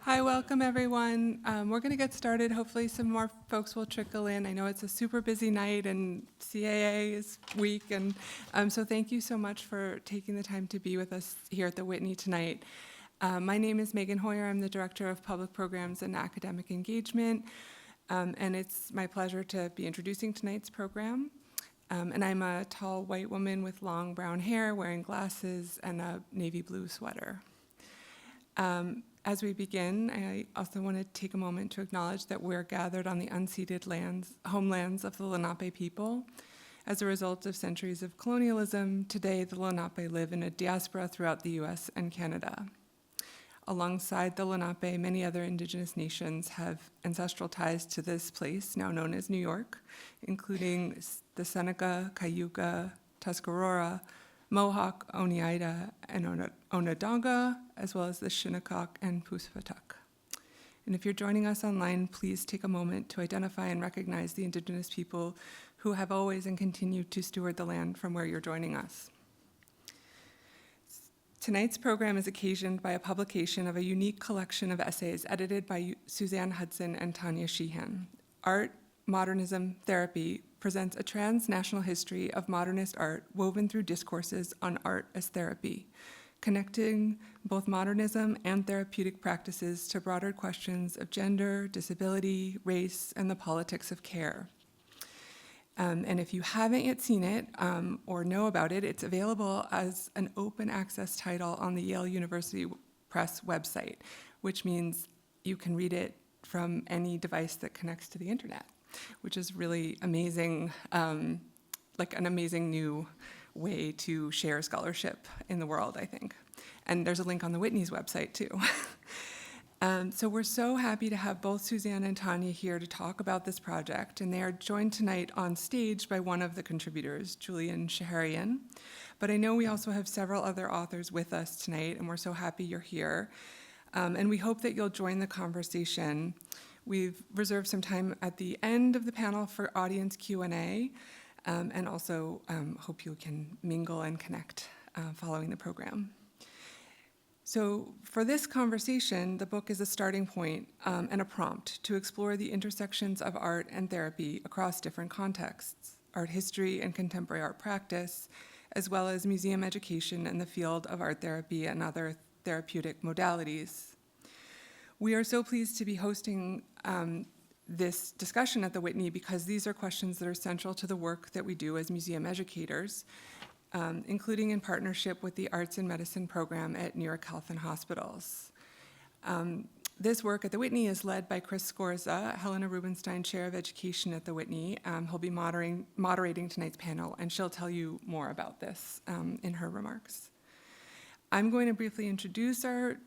Hi, welcome everyone. We're going to get started. Hopefully some more folks will trickle in. I know it's a super busy night and CAA is week, and so thank you so much for taking the time to be with us here at the Whitney tonight. My name is Megan Hoyer. I'm the Director of Public Programs and Academic Engagement, and it's my pleasure to be introducing tonight's program. And I'm a tall white woman with long brown hair, wearing glasses and a navy blue sweater. As we begin, I also want to take a moment to acknowledge that we're gathered on the unceded homelands of the Lenape people. As a result of centuries of colonialism, today the Lenape live in a diaspora throughout the US and Canada. Alongside the Lenape, many other indigenous nations have ancestral ties to this place, now known as New York, including the Seneca, Cayuga, Tuscarora, Mohawk, Oneida, and Onondaga, as well as the Shinnecock and Puswatuck. And if you're joining us online, please take a moment to identify and recognize the Indigenous people who have always and continue to steward the land from where you're joining us. Tonight's program is occasioned by a publication of a unique collection of essays edited by Suzanne Hudson and Tanya Sheehan. Art, Modernism, Therapy presents a transnational history of modernist art woven through discourses on art as therapy, connecting both modernism and therapeutic practices to broader questions of gender, disability, race, and the politics of care. And if you haven't yet seen it or know about it, it's available as an open access title on the Yale University Press website, which means you can read it from any device that connects to the internet, which is really amazing, like an amazing new way to share scholarship in the world, I think. And there's a link on the Whitney's website too. So we're so happy to have both Suzanne and Tanya here to talk about this project, and they are joined tonight on stage by one of the contributors, Julian Chehirian. But I know we also have several other authors with us tonight, and we're so happy you're here. And we hope that you'll join the conversation. We've reserved some time at the end of the panel for audience Q&A, and also hope you can mingle and connect following the program. So for this conversation, the book is a starting point and a prompt to explore the intersections of art and therapy across different contexts, art history and contemporary art practice, as well as museum education in the field of art therapy and other therapeutic modalities. We are so pleased to be hosting this discussion at the Whitney because these are questions that are central to the work that we do as museum educators, including in partnership with the Arts and Medicine program at New York Health and Hospitals. This work at the Whitney is led by Cris Scorza, Helena Rubinstein Chair of Education at the Whitney. He'll be moderating tonight's panel, and she'll tell you more about this in her remarks. I'm going to briefly introduce our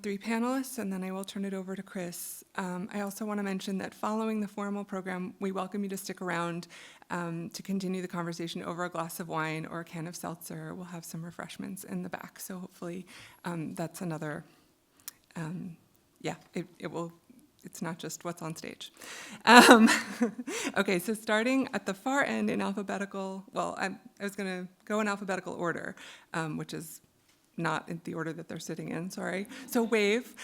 three panelists, and then I will turn it over to Cris. I also want to mention that following the formal program, we welcome you to stick around to continue the conversation over a glass of wine or a can of seltzer. We'll have some refreshments in the back, so hopefully that's another, it's not just what's on stage. Okay, so starting at the far end in alphabetical, I was going to go in alphabetical order, which is not in the order that they're sitting in, sorry. So wave.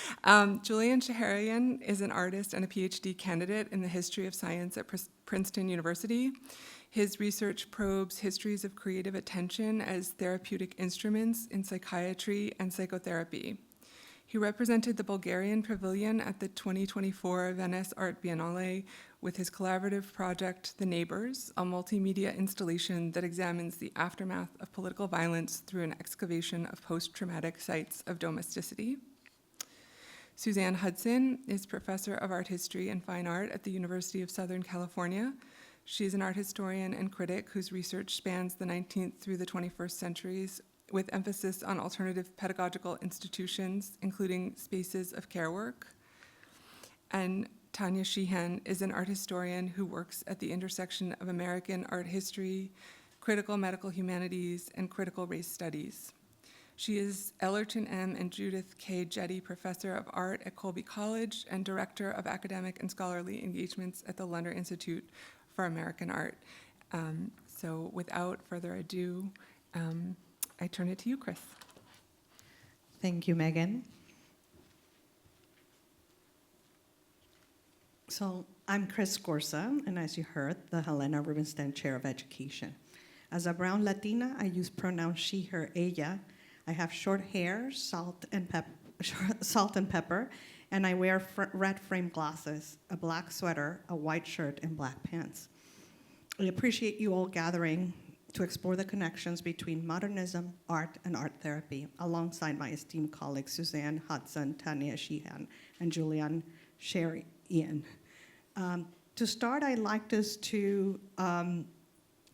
Julian Chehirian is an artist and a PhD candidate in the history of science at Princeton University. His research probes histories of creative attention as therapeutic instruments in psychiatry and psychotherapy. He represented the Bulgarian Pavilion at the 2024 Venice Art Biennale with his collaborative project, The Neighbors, a multimedia installation that examines the aftermath of political violence through an excavation of post-traumatic sites of domesticity. Suzanne Hudson is professor of art history and fine art at the University of Southern California. She is an art historian and critic whose research spans the 19th through the 21st centuries, with emphasis on alternative pedagogical institutions, including spaces of care work. And Tanya Sheehan is an art historian who works at the intersection of American art history, critical medical humanities, and critical race studies. She is Ellerton M. and Judith K. Jetty Professor of Art at Colby College and Director of Academic and Scholarly Engagements at the Lunder Institute for American Art. So without further ado, I turn it to you, Cris. Thank you, Megan. So I'm Cris Scorza, and as you heard, the Helena Rubinstein Chair of Education. As a brown Latina, I use pronouns she, her, ella. I have short hair, salt and pepper, and I wear red frame glasses, a black sweater, a white shirt, and black pants. I appreciate you all gathering to explore the connections between modernism, art, and art therapy, alongside my esteemed colleagues Suzanne Hudson, Tanya Sheehan, and Julian Chehirian. To start, I'd like us to,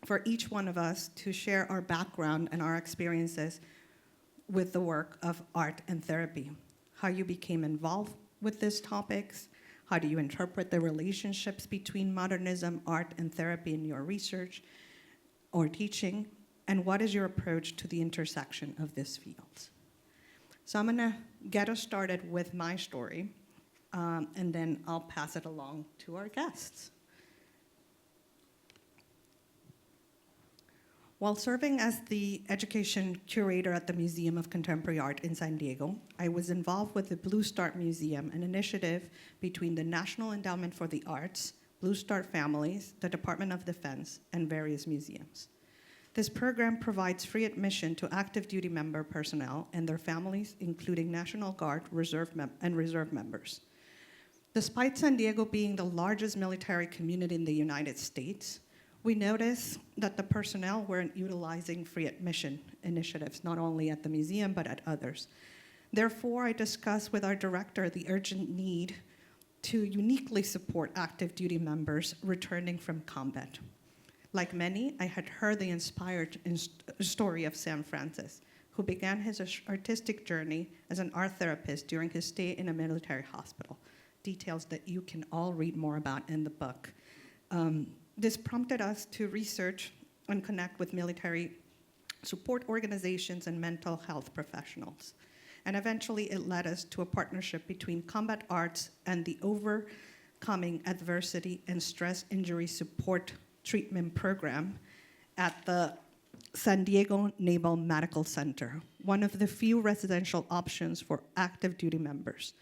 for each one of us, to share our background and our experiences with the work of art and therapy, how you became involved with these topics, how do you interpret the relationships between modernism, art, and therapy in your research or teaching, and what is your approach to the intersection of these fields? So I'm gonna get us started with my story, and then I'll pass it along to our guests. While serving as the education curator at the Museum of Contemporary Art in San Diego, I was involved with the Blue Start Museum, an initiative between the National Endowment for the Arts, Blue Start Families, the Department of Defense, and various museums. This program provides free admission to active duty member personnel and their families, including National Guard reserve members. Despite San Diego being the largest military community in the United States, we noticed that the personnel weren't utilizing free admission initiatives, not only at the museum, but at others. Therefore, I discussed with our director the urgent need to uniquely support active duty members returning from combat. Like many, I had heard the inspired story of Sam Francis, who began his artistic journey as an art therapist during his stay in a military hospital, details that you can all read more about in the book. This prompted us to research and connect with military support organizations and mental health professionals. And eventually it led us to a partnership between combat arts and the Overcoming Adversity and Stress Injury Support Treatment Program at the San Diego Naval Medical Center, one of the few residential options for active duty members.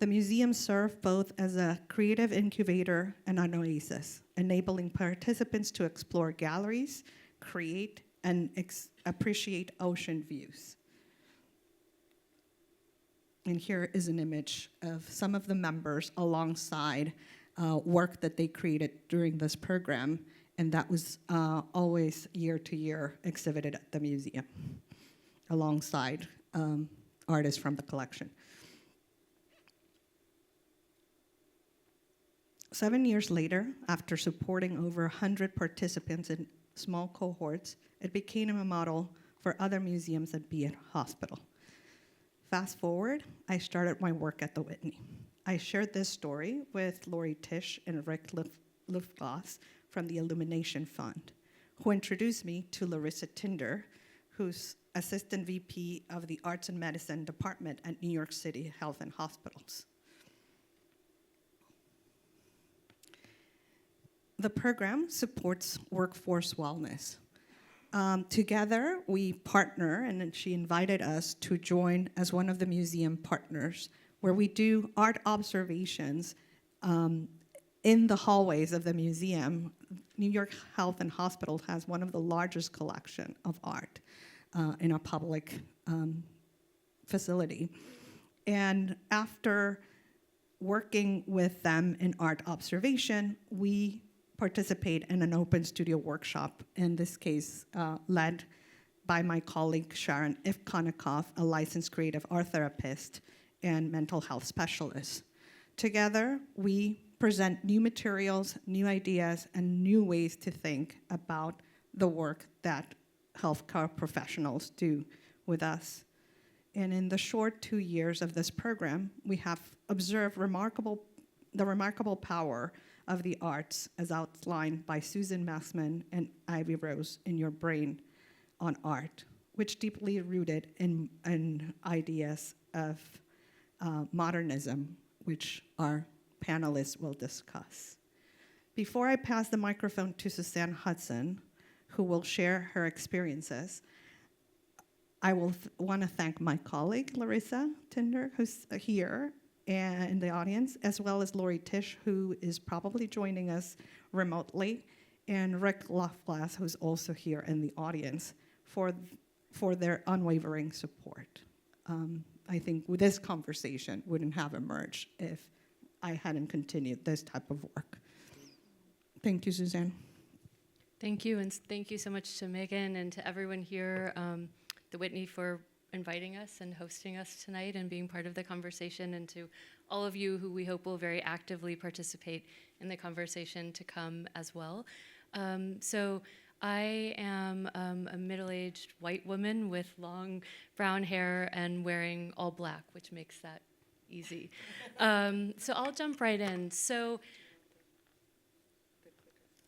The museum served both as a creative incubator and an oasis, enabling participants to explore galleries, create, and appreciate ocean views. And here is an image of some of the members alongside work that they created during this program, and that was always year to year exhibited at the museum, alongside artists from the collection. 7 years later, after supporting over 100 participants in small cohorts, it became a model for other museums and be a hospital. Fast forward, I started my work at the Whitney. I shared this story with Lori Tisch and Rick Lufgloss from the Illumination Fund, who introduced me to Larissa Tinder, who's Assistant VP of the Arts and Medicine Department at New York City Health and Hospitals. The program supports workforce wellness. Together, we partner, and then she invited us to join as one of the museum partners, where we do art observations in the hallways of the museum. New York Health and Hospitals has one of the largest collection of art in a public facility. And after working with them in art observation, we participate in an open studio workshop, in this case led by my colleague Sharon Ivkonikoff, a licensed creative art therapist and mental health specialist. Together, we present new materials, new ideas, and new ways to think about the work that healthcare professionals do with us. And in the short 2 years of this program, we have observed the remarkable power of the arts as outlined by Susan Massman and Ivy Rose in Your Brain on Art, which deeply rooted in ideas of modernism, which our panelists will discuss. Before I pass the microphone to Suzanne Hudson, who will share her experiences, I will want to thank my colleague, Larissa Tinder, who's here, and in the audience, as well as Lori Tisch, who is probably joining us remotely, and Rick Lofglass, who's also here in the audience, for their unwavering support. I think this conversation wouldn't have emerged if I hadn't continued this type of work. Thank you, Suzanne. Thank you, and thank you so much to Megan and to everyone here, the Whitney, for inviting us and hosting us tonight and being part of the conversation, and to all of you who we hope will very actively participate in the conversation to come as well. So I am a middle-aged white woman with long brown hair and wearing all black, which makes that easy. So I'll jump right in. So,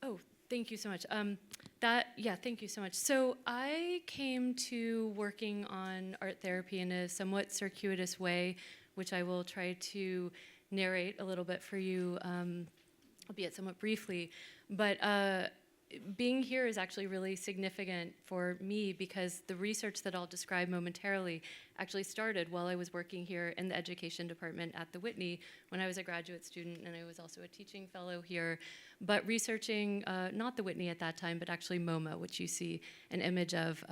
oh, thank you so much. Thank you so much. So I came to working on art therapy in a somewhat circuitous way, which I will try to narrate a little bit for you, albeit somewhat briefly. But being here is actually really significant for me because the research that I'll describe momentarily actually started while I was working here in the education department at the Whitney when I was a graduate student, and I was also a teaching fellow here, but researching not the Whitney at that time, but actually MoMA, which you see an image of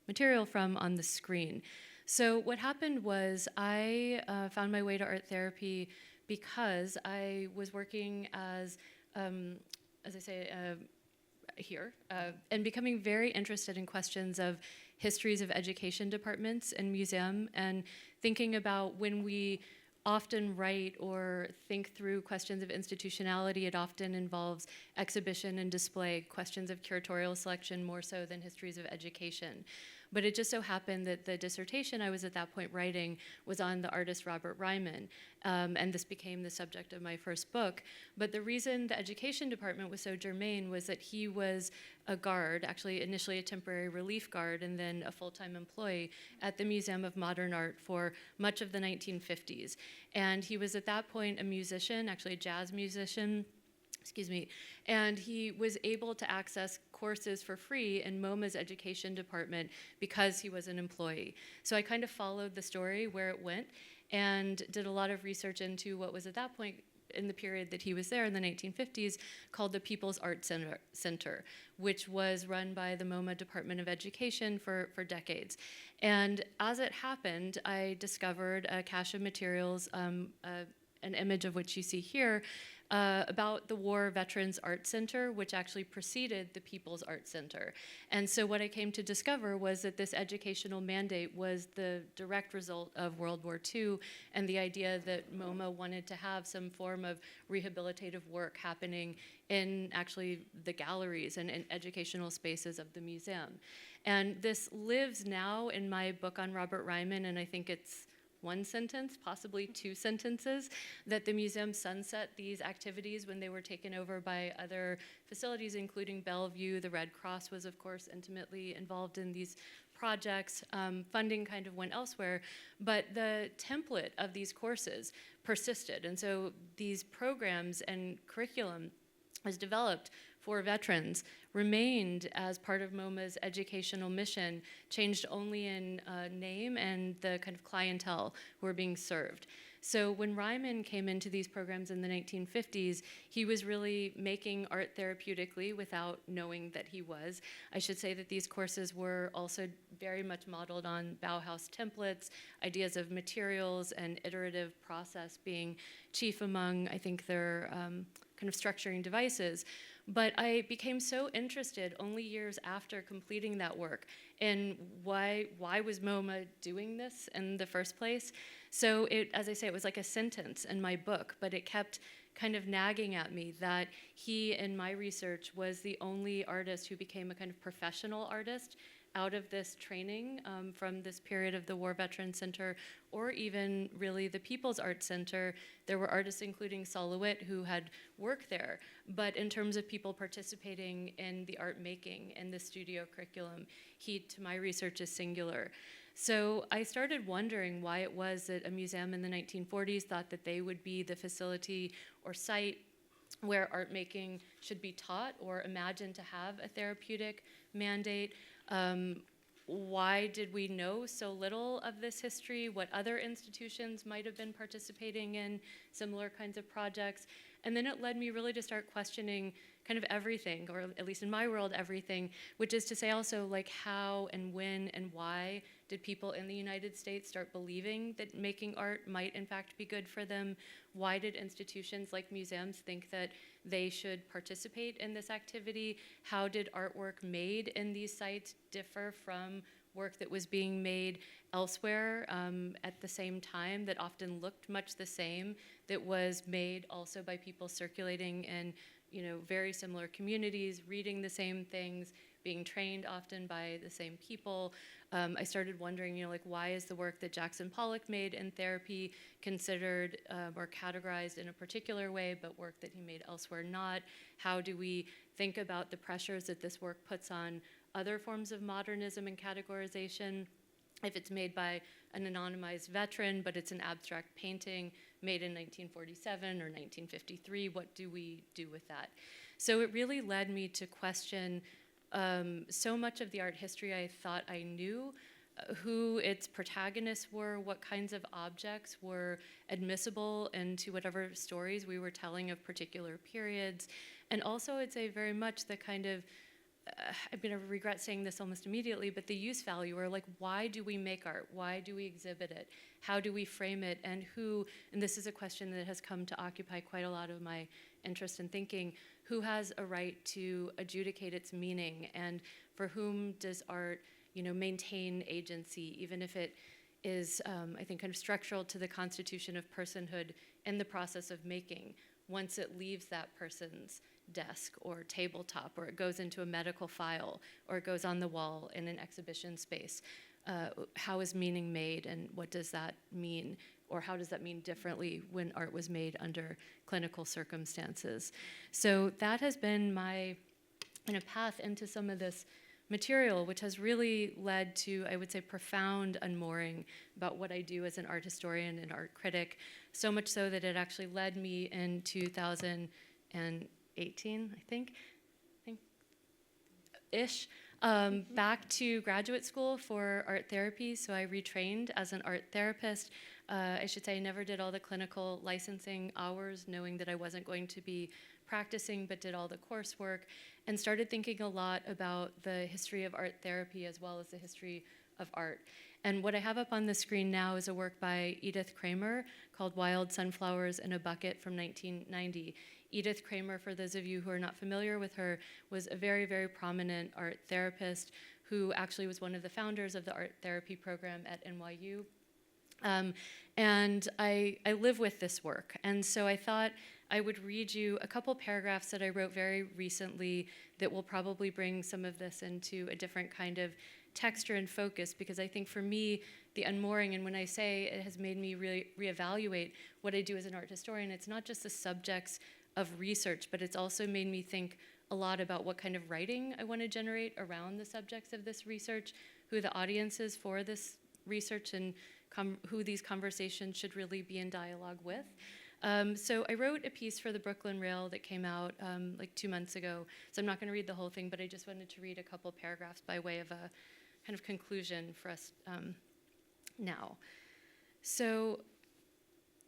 material from on the screen. So what happened was I found my way to art therapy because I was working as I say, here, and becoming very interested in questions of histories of education departments and museum, and thinking about when we often write or think through questions of institutionality, it often involves exhibition and display, questions of curatorial selection more so than histories of education. But it just so happened that the dissertation I was at that point writing was on the artist Robert Ryman, and this became the subject of my first book. But the reason the education department was so germane was that he was a guard, actually initially a temporary relief guard, and then a full-time employee at the Museum of Modern Art for much of the 1950s. And he was at that point a musician, actually a jazz musician, and he was able to access courses for free in MoMA's education department because he was an employee. So I kind of followed the story where it went and did a lot of research into what was at that point in the period that he was there in the 1950s called the People's Art Center, which was run by the MoMA Department of Education for decades. And as it happened, I discovered a cache of materials, an image of which you see here, about the War Veterans Art Center, which actually preceded the People's Art Center. And so what I came to discover was that this educational mandate was the direct result of World War II and the idea that MoMA wanted to have some form of rehabilitative work happening in actually the galleries and in educational spaces of the museum. And this lives now in my book on Robert Ryman, and I think it's one sentence, possibly two sentences, that the museum sunset these activities when they were taken over by other facilities, including Bellevue. The Red Cross was, of course, intimately involved in these projects. Funding kind of went elsewhere, but the template of these courses persisted. And so these programs and curriculum was developed for veterans, remained as part of MoMA's educational mission, changed only in name and the kind of clientele who were being served. So when Ryman came into these programs in the 1950s, he was really making art therapeutically without knowing that he was. I should say that these courses were also very much modeled on Bauhaus templates, ideas of materials and iterative process being chief among, I think, their kind of structuring devices. But I became so interested only years after completing that work in why was MoMA doing this in the first place. So it, as I say, it was like a sentence in my book, but it kept kind of nagging at me that he, in my research, was the only artist who became a kind of professional artist out of this training from this period of the War Veterans Center, or even really the People's Art Center. There were artists including Sol LeWitt who had worked there, but in terms of people participating in the art making and the studio curriculum, he, to my research, is singular. So I started wondering why it was that a museum in the 1940s thought that they would be the facility or site where art making should be taught or imagined to have a therapeutic mandate. why did we know so little of this history? What other institutions might have been participating in similar kinds of projects? And then it led me really to start questioning kind of everything, or at least in my world, everything, which is to say also like how and when and why did people in the United States start believing that making art might in fact be good for them? Why did institutions like museums think that they should participate in this activity? How did artwork made in these sites differ from work that was being made elsewhere at the same time that often looked much the same, that was made also by people circulating in very similar communities, reading the same things, being trained often by the same people? I started wondering, why is the work that Jackson Pollock made in therapy considered or categorized in a particular way, but work that he made elsewhere not? How do we think about the pressures that this work puts on other forms of modernism and categorization? If it's made by an anonymized veteran, but it's an abstract painting made in 1947 or 1953, what do we do with that? So it really led me to question so much of the art history I thought I knew, who its protagonists were, what kinds of objects were admissible into whatever stories we were telling of particular periods. And also I'd say very much the kind of, I'm going to regret saying this almost immediately, but the use value, or like, why do we make art? Why do we exhibit it? How do we frame it? And who, and this is a question that has come to occupy quite a lot of my interest in thinking, who has a right to adjudicate its meaning? And for whom does art, maintain agency, even if it is, I think, kind of structural to the constitution of personhood in the process of making, once it leaves that person's desk or tabletop, or it goes into a medical file, or it goes on the wall in an exhibition space. How is meaning made, and what does that mean? Or how does that mean differently when art was made under clinical circumstances? So that has been my path into some of this material, which has really led to, I would say, profound unmooring about what I do as an art historian and art critic, so much so that it actually led me in 2018, I think, ish, back to graduate school for art therapy. So I retrained as an art therapist. I should say I never did all the clinical licensing hours, knowing that I wasn't going to be practicing, but did all the coursework, and started thinking a lot about the history of art therapy as well as the history of art. And what I have up on the screen now is a work by Edith Kramer called Wild Sunflowers in a Bucket from 1990. Edith Kramer, for those of you who are not familiar with her, was a very, very prominent art therapist who actually was one of the founders of the art therapy program at NYU. And I live with this work. And so I thought I would read you a couple paragraphs that I wrote very recently that will probably bring some of this into a different kind of texture and focus, because I think for me, the unmooring, and when I say it has made me really reevaluate what I do as an art historian, it's not just the subjects of research, but it's also made me think a lot about what kind of writing I want to generate around the subjects of this research, who the audience is for this research, and who these conversations should really be in dialogue with. So I wrote a piece for the Brooklyn Rail that came out like 2 months ago. So I'm not going to read the whole thing, but I just wanted to read a couple paragraphs by way of a kind of conclusion for us now. So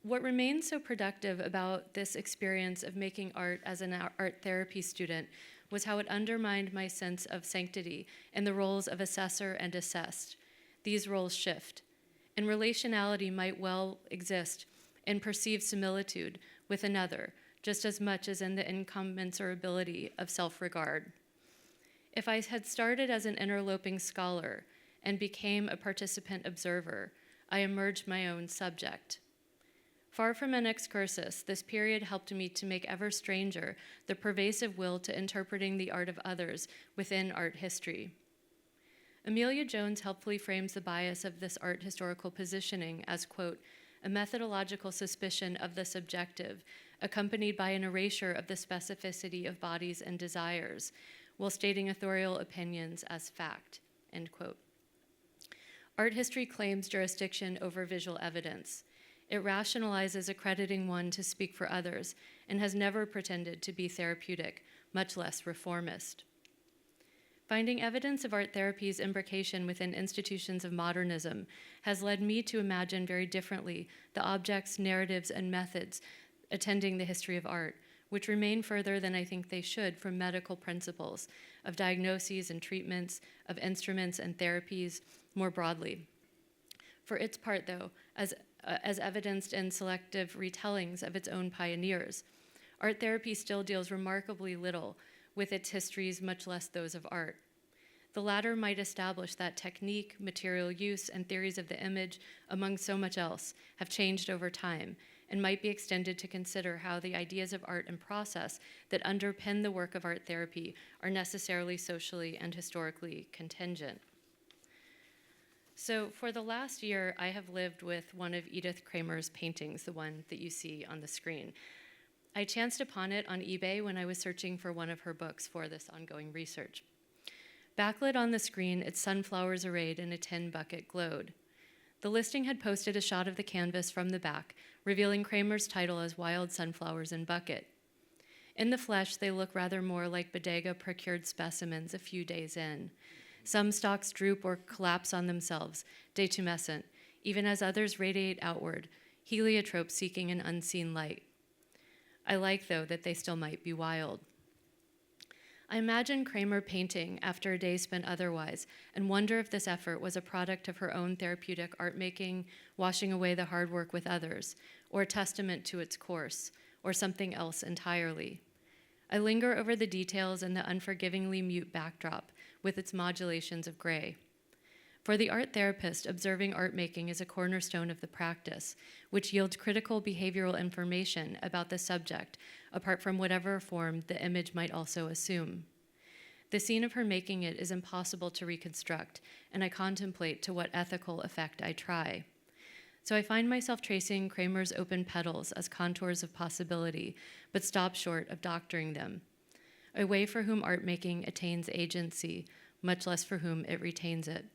what remains so productive about this experience of making art as an art therapy student was how it undermined my sense of sanctity in the roles of assessor and assessed. These roles shift, and relationality might well exist in perceived similitude with another, just as much as in the incommensurability of self-regard. If I had started as an interloping scholar and became a participant observer, I emerged my own subject. Far from an excursus, this period helped me to make ever stranger the pervasive will to interpreting the art of others within art history. Amelia Jones helpfully frames the bias of this art historical positioning as, quote, a methodological suspicion of the subjective, accompanied by an erasure of the specificity of bodies and desires, while stating authorial opinions as fact, end quote. Art history claims jurisdiction over visual evidence. It rationalizes accrediting one to speak for others and has never pretended to be therapeutic, much less reformist. Finding evidence of art therapy's imbrication within institutions of modernism has led me to imagine very differently the objects, narratives, and methods attending the history of art, which remain further than I think they should from medical principles of diagnoses and treatments, of instruments and therapies more broadly. For its part, though, as evidenced in selective retellings of its own pioneers, art therapy still deals remarkably little with its histories, much less those of art. The latter might establish that technique, material use, and theories of the image, among so much else, have changed over time, and might be extended to consider how the ideas of art and process that underpin the work of art therapy are necessarily socially and historically contingent. So for the last year, I have lived with one of Edith Kramer's paintings, the one that you see on the screen. I chanced upon it on eBay when I was searching for one of her books for this ongoing research. Backlit on the screen, its sunflowers arrayed in a tin bucket glowed. The listing had posted a shot of the canvas from the back, revealing Kramer's title as Wild Sunflowers in Bucket. In the flesh, they look rather more like bodega-procured specimens a few days in. Some stalks droop or collapse on themselves, detumescent, even as others radiate outward, heliotrope seeking an unseen light. I like, though, that they still might be wild. I imagine Kramer painting after a day spent otherwise, and wonder if this effort was a product of her own therapeutic art-making, washing away the hard work with others, or a testament to its course, or something else entirely. I linger over the details and the unforgivingly mute backdrop, with its modulations of gray. For the art therapist, observing art making is a cornerstone of the practice, which yields critical behavioral information about the subject, apart from whatever form the image might also assume. The scene of her making it is impossible to reconstruct, and I contemplate to what ethical effect I try. So I find myself tracing Kramer's open petals as contours of possibility, but stop short of doctoring them. A way for whom art making attains agency, much less for whom it retains it.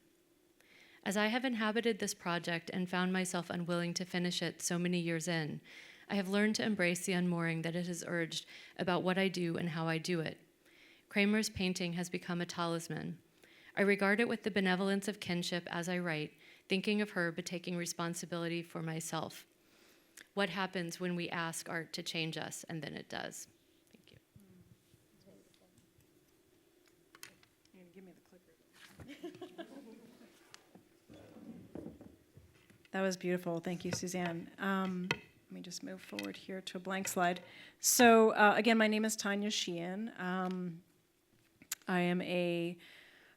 As I have inhabited this project and found myself unwilling to finish it so many years in, I have learned to embrace the unmooring that it has urged about what I do and how I do it. Kramer's painting has become a talisman. I regard it with the benevolence of kinship as I write, thinking of her but taking responsibility for myself. What happens when we ask art to change us, and then it does. Thank you. Give me the clicker. That was beautiful. Thank you, Suzanne. Let me just move forward here to a blank slide. So again, my name is Tanya Sheehan. I am a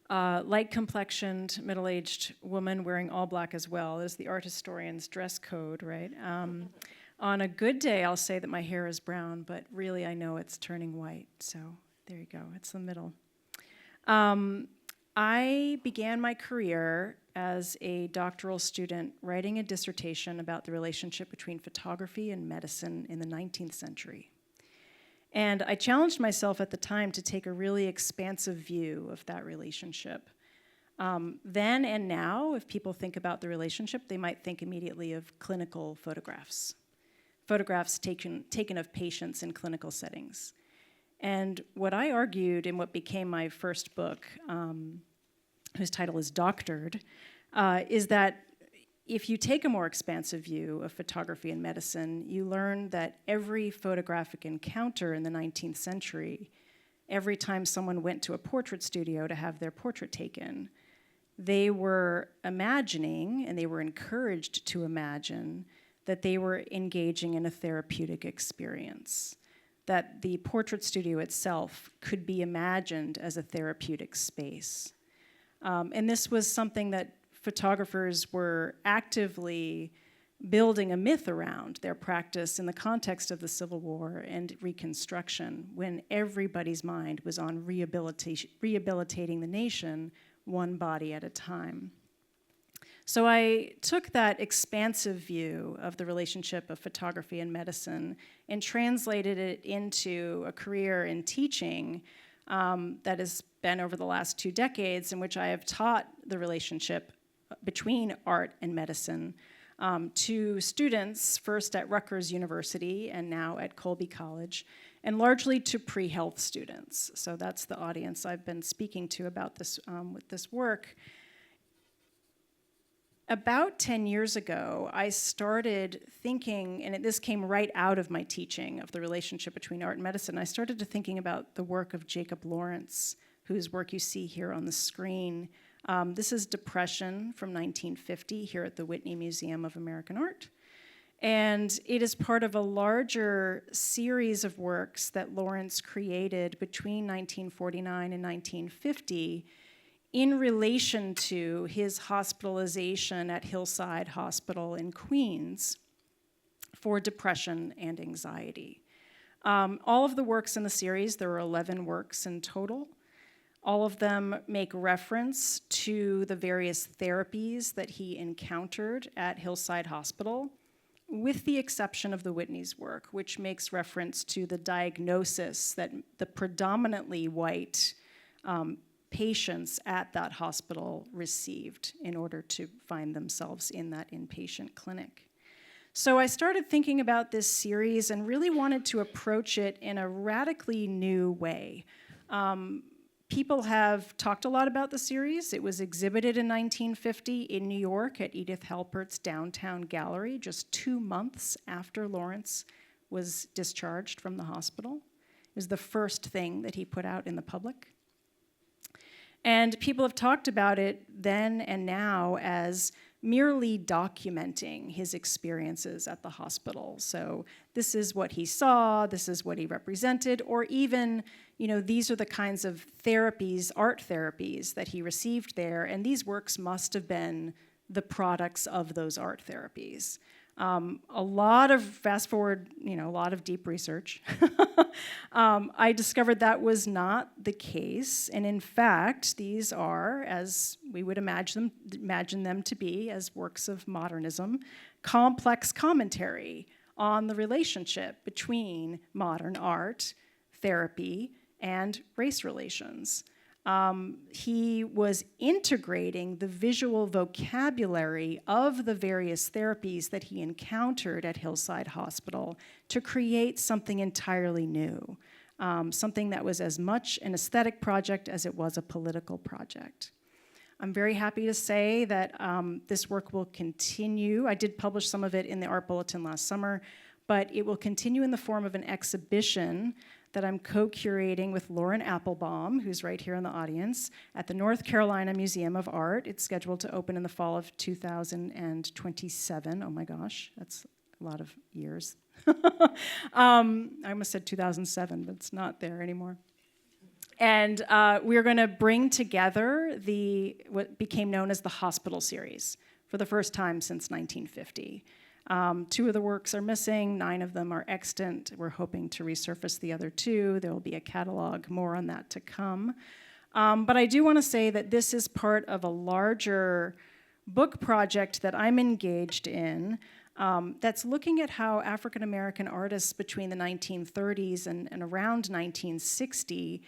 light-complexioned, middle-aged woman wearing all black as well. That is the art historian's dress code, right? On a good day, I'll say that my hair is brown, but really I know it's turning white. So there you go. It's the middle. I began my career as a doctoral student writing a dissertation about the relationship between photography and medicine in the 19th century. And I challenged myself at the time to take a really expansive view of that relationship. Then and now, if people think about the relationship, they might think immediately of clinical photographs. Photographs taken of patients in clinical settings. And what I argued in what became my first book, whose title is Doctored, is that if you take a more expansive view of photography and medicine, you learn that every photographic encounter in the 19th century, every time someone went to a portrait studio to have their portrait taken, they were imagining, and they were encouraged to imagine, that they were engaging in a therapeutic experience, that the portrait studio itself could be imagined as a therapeutic space. And this was something that photographers were actively building a myth around their practice in the context of the Civil War and Reconstruction, when everybody's mind was on rehabilitating the nation one body at a time. So I took that expansive view of the relationship of photography and medicine and translated it into a career in teaching that has been over the last 2 decades, in which I have taught the relationship between art and medicine to students, first at Rutgers University and now at Colby College, and largely to pre-health students. So that's the audience I've been speaking to about this with this work. About 10 years ago, I started thinking, and this came right out of my teaching of the relationship between art and medicine, I started to thinking about the work of Jacob Lawrence, whose work you see here on the screen. This is Depression from 1950 here at the Whitney Museum of American Art. And it is part of a larger series of works that Lawrence created between 1949 and 1950 in relation to his hospitalization at Hillside Hospital in Queens for depression and anxiety. All of the works in the series, there are 11 works in total, all of them make reference to the various therapies that he encountered at Hillside Hospital, with the exception of the Whitney's work, which makes reference to the diagnosis that the predominantly white patients at that hospital received in order to find themselves in that inpatient clinic. So I started thinking about this series and really wanted to approach it in a radically new way. People have talked a lot about the series. It was exhibited in 1950 in New York at Edith Halpert's Downtown Gallery, just 2 months after Lawrence was discharged from the hospital. It was the first thing that he put out in the public. And people have talked about it then and now as merely documenting his experiences at the hospital. So this is what he saw, this is what he represented, or even, these are the kinds of therapies, art therapies that he received there, and these works must have been the products of those art therapies. A lot of, fast forward, a lot of deep research. I discovered that was not the case. And in fact, these are, as we would imagine them to be, as works of modernism, complex commentary on the relationship between modern art, therapy, and race relations. He was integrating the visual vocabulary of the various therapies that he encountered at Hillside Hospital to create something entirely new, something that was as much an aesthetic project as it was a political project. I'm very happy to say that this work will continue. I did publish some of it in the Art Bulletin last summer, but it will continue in the form of an exhibition that I'm co-curating with Lauren Applebaum, who's right here in the audience, at the North Carolina Museum of Art. It's scheduled to open in the fall of 2027. Oh my gosh, that's a lot of years. I almost said 2007, but it's not there anymore. And we're going to bring together what became known as the Hospital Series for the first time since 1950. 2 of the works are missing, 9 of them are extant. We're hoping to resurface the other 2. There will be a catalog, more on that to come. But I do want to say that this is part of a larger book project that I'm engaged in that's looking at how African American artists between the 1930s and around 1960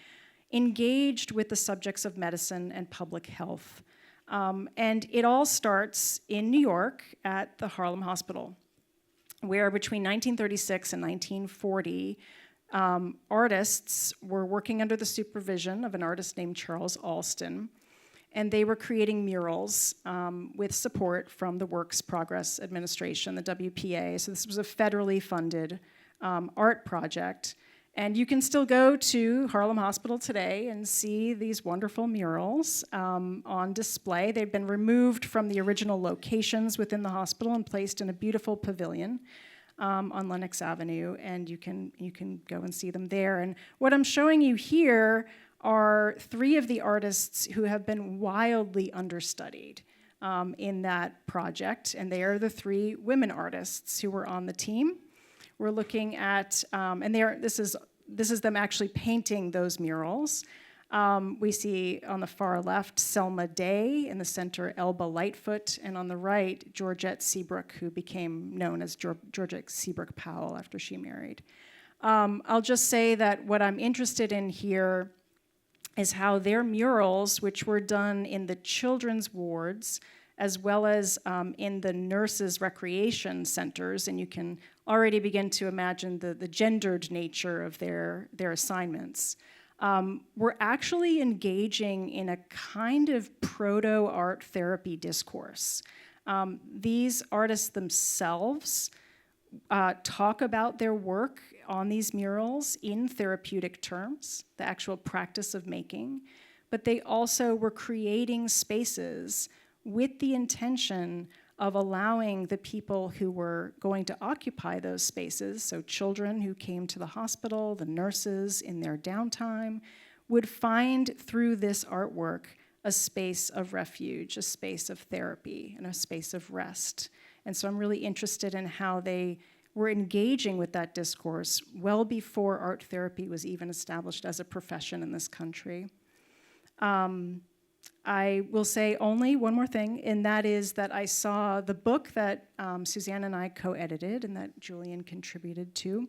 engaged with the subjects of medicine and public health. And it all starts in New York at the Harlem Hospital, where between 1936 and 1940, artists were working under the supervision of an artist named Charles Alston, and they were creating murals with support from the Works Progress Administration, the WPA. So this was a federally funded art project. And you can still go to Harlem Hospital today and see these wonderful murals on display. They've been removed from the original locations within the hospital and placed in a beautiful pavilion on Lenox Avenue, and you can go and see them there. And what I'm showing you here are 3 of the artists who have been wildly understudied in that project, and they are the 3 women artists who were on the team. We're looking at, and this is them actually painting those murals. We see on the far left, Selma Day, in the center, Elba Lightfoot, and on the right, Georgette Seabrook, who became known as Georgette Seabrook Powell after she married. I'll just say that what I'm interested in here is how their murals, which were done in the children's wards as well as in the nurses' recreation centers, and you can already begin to imagine the gendered nature of their assignments. We're actually engaging in a kind of proto-art therapy discourse. These artists themselves talk about their work on these murals in therapeutic terms, the actual practice of making, but they also were creating spaces with the intention of allowing the people who were going to occupy those spaces, so children who came to the hospital, the nurses in their downtime, would find through this artwork a space of refuge, a space of therapy, and a space of rest. And so I'm really interested in how they were engaging with that discourse well before art therapy was even established as a profession in this country. I will say only one more thing, and that is that I saw the book that Suzanne and I co-edited and that Julian contributed to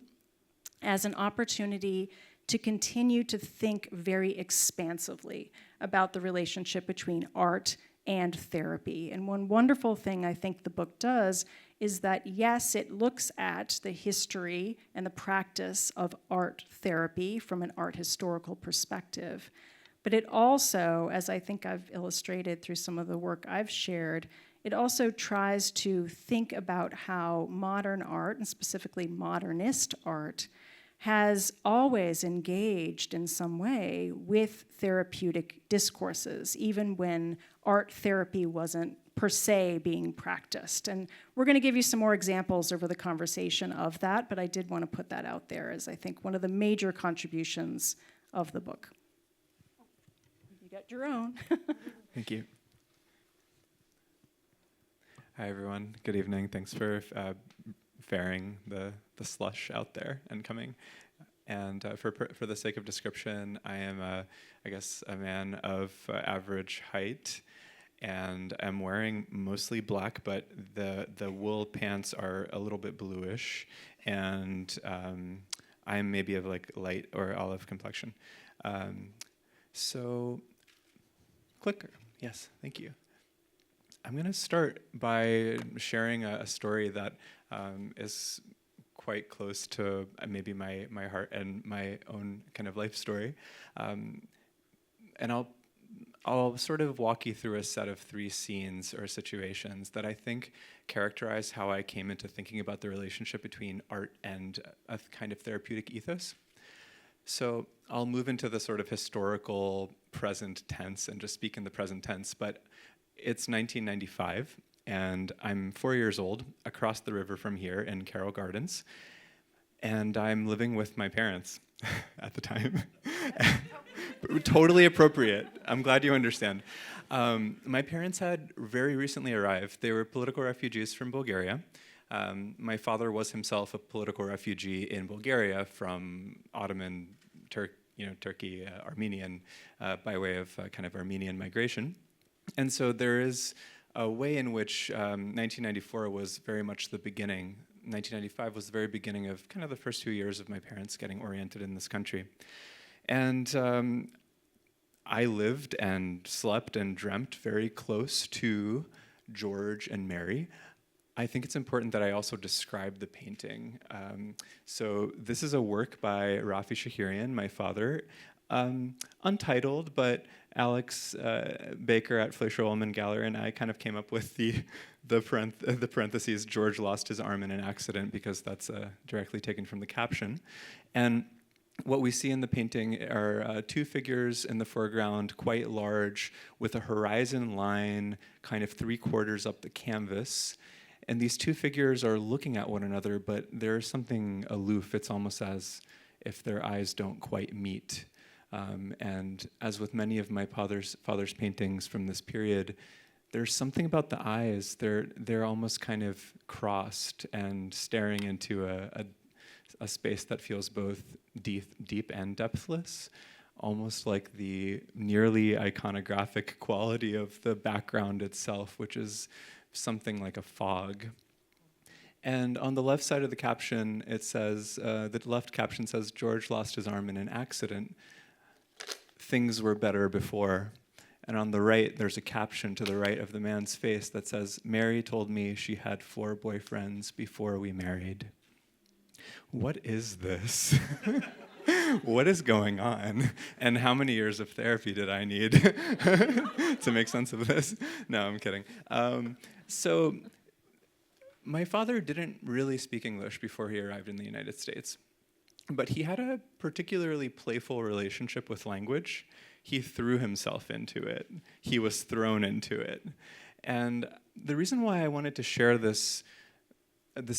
as an opportunity to continue to think very expansively about the relationship between art and therapy. And one wonderful thing I think the book does is that, yes, it looks at the history and the practice of art therapy from an art historical perspective, but it also, as I think I've illustrated through some of the work I've shared, it also tries to think about how modern art, and specifically modernist art, has always engaged in some way with therapeutic discourses, even when art therapy wasn't per se being practiced. And we're going to give you some more examples over the conversation of that, but I did want to put that out there as I think one of the major contributions of the book. You got your own. Thank you. Hi, everyone. Good evening. Thanks for faring the slush out there and coming. And for the sake of description, I am, I guess, a man of average height, and I'm wearing mostly black, but the wool pants are a little bit bluish, and I'm maybe of like light or olive complexion. So, clicker. Yes, thank you. I'm going to start by sharing a story that is quite close to maybe my heart and my own kind of life story. And I'll sort of walk you through a set of 3 scenes or situations that I think characterize how I came into thinking about the relationship between art and a kind of therapeutic ethos. So I'll move into the sort of historical present tense and just speak in the present tense, but it's 1995, and I'm 4 years old, across the river from here in Carroll Gardens, and I'm living with my parents at the time. Totally appropriate. I'm glad you understand. My parents had very recently arrived. They were political refugees from Bulgaria. My father was himself a political refugee in Bulgaria from Ottoman Turkey, Armenian, by way of kind of Armenian migration. And so there is a way in which 1994 was very much the beginning. 1995 was the very beginning of kind of the first few years of my parents getting oriented in this country. And I lived and slept and dreamt very close to George and Mary. I think it's important that I also describe the painting. So this is a work by Tanya Sheehan, my father, untitled, but Alex Baker at Fleischer-Ullman Gallery and I kind of came up with the parentheses, George lost his arm in an accident, because that's directly taken from the caption. And what we see in the painting are 2 figures in the foreground, quite large, with a horizon line kind of 3/4 up the canvas. And these 2 figures are looking at one another, but there's something aloof. It's almost as if their eyes don't quite meet. And as with many of my father's paintings from this period, there's something about the eyes. They're almost kind of crossed and staring into a space that feels both deep and depthless, almost like the nearly iconographic quality of the background itself, which is something like a fog. And on the left side of the caption, it says, the left caption says, George lost his arm in an accident. Things were better before. And on the right, there's a caption to the right of the man's face that says, "Mary told me she had 4 boyfriends before we married." What is this? What is going on? And how many years of therapy did I need to make sense of this? No, I'm kidding. So my father didn't really speak English before he arrived in the United States, but he had a particularly playful relationship with language. He threw himself into it. He was thrown into it. And the reason why I wanted to share this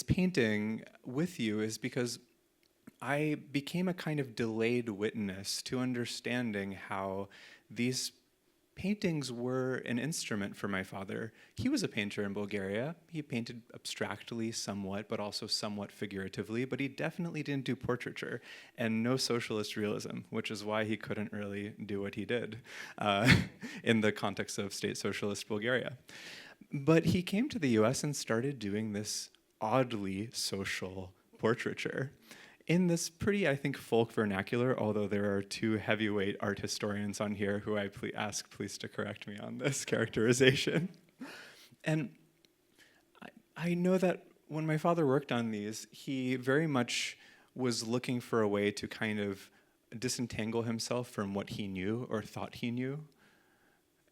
painting with you is because I became a kind of delayed witness to understanding how these paintings were an instrument for my father. He was a painter in Bulgaria. He painted abstractly somewhat, but also somewhat figuratively, but he definitely didn't do portraiture and no socialist realism, which is why he couldn't really do what he did in the context of state socialist Bulgaria. But he came to the US and started doing this oddly social portraiture in this pretty, I think, folk vernacular, although there are 2 heavyweight art historians on here who I ask please to correct me on this characterization. And I know that when my father worked on these, he very much was looking for a way to kind of disentangle himself from what he knew or thought he knew.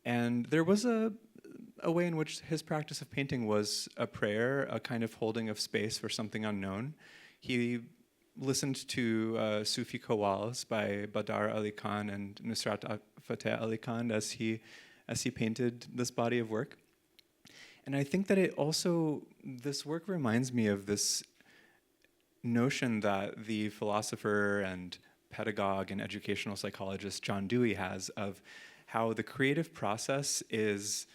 And there was a way in which his practice of painting was a prayer, a kind of holding of space for something unknown. He listened to Sufi qawwals by Badar Ali Khan and Nusrat Fateh Ali Khan as he painted this body of work. And I think that this work reminds me of this notion that the philosopher and pedagogue and educational psychologist John Dewey has of how the creative process is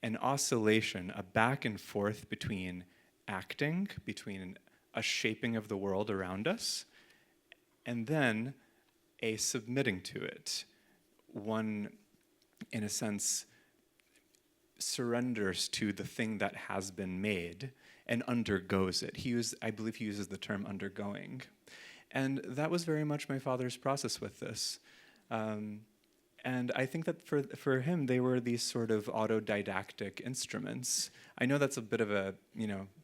an oscillation, a back and forth between acting, between a shaping of the world around us, and then a submitting to it. One, in a sense, surrenders to the thing that has been made and undergoes it. I believe he uses the term undergoing. And that was very much my father's process with this. And I think that for him, they were these sort of autodidactic instruments. I know that's a bit of a,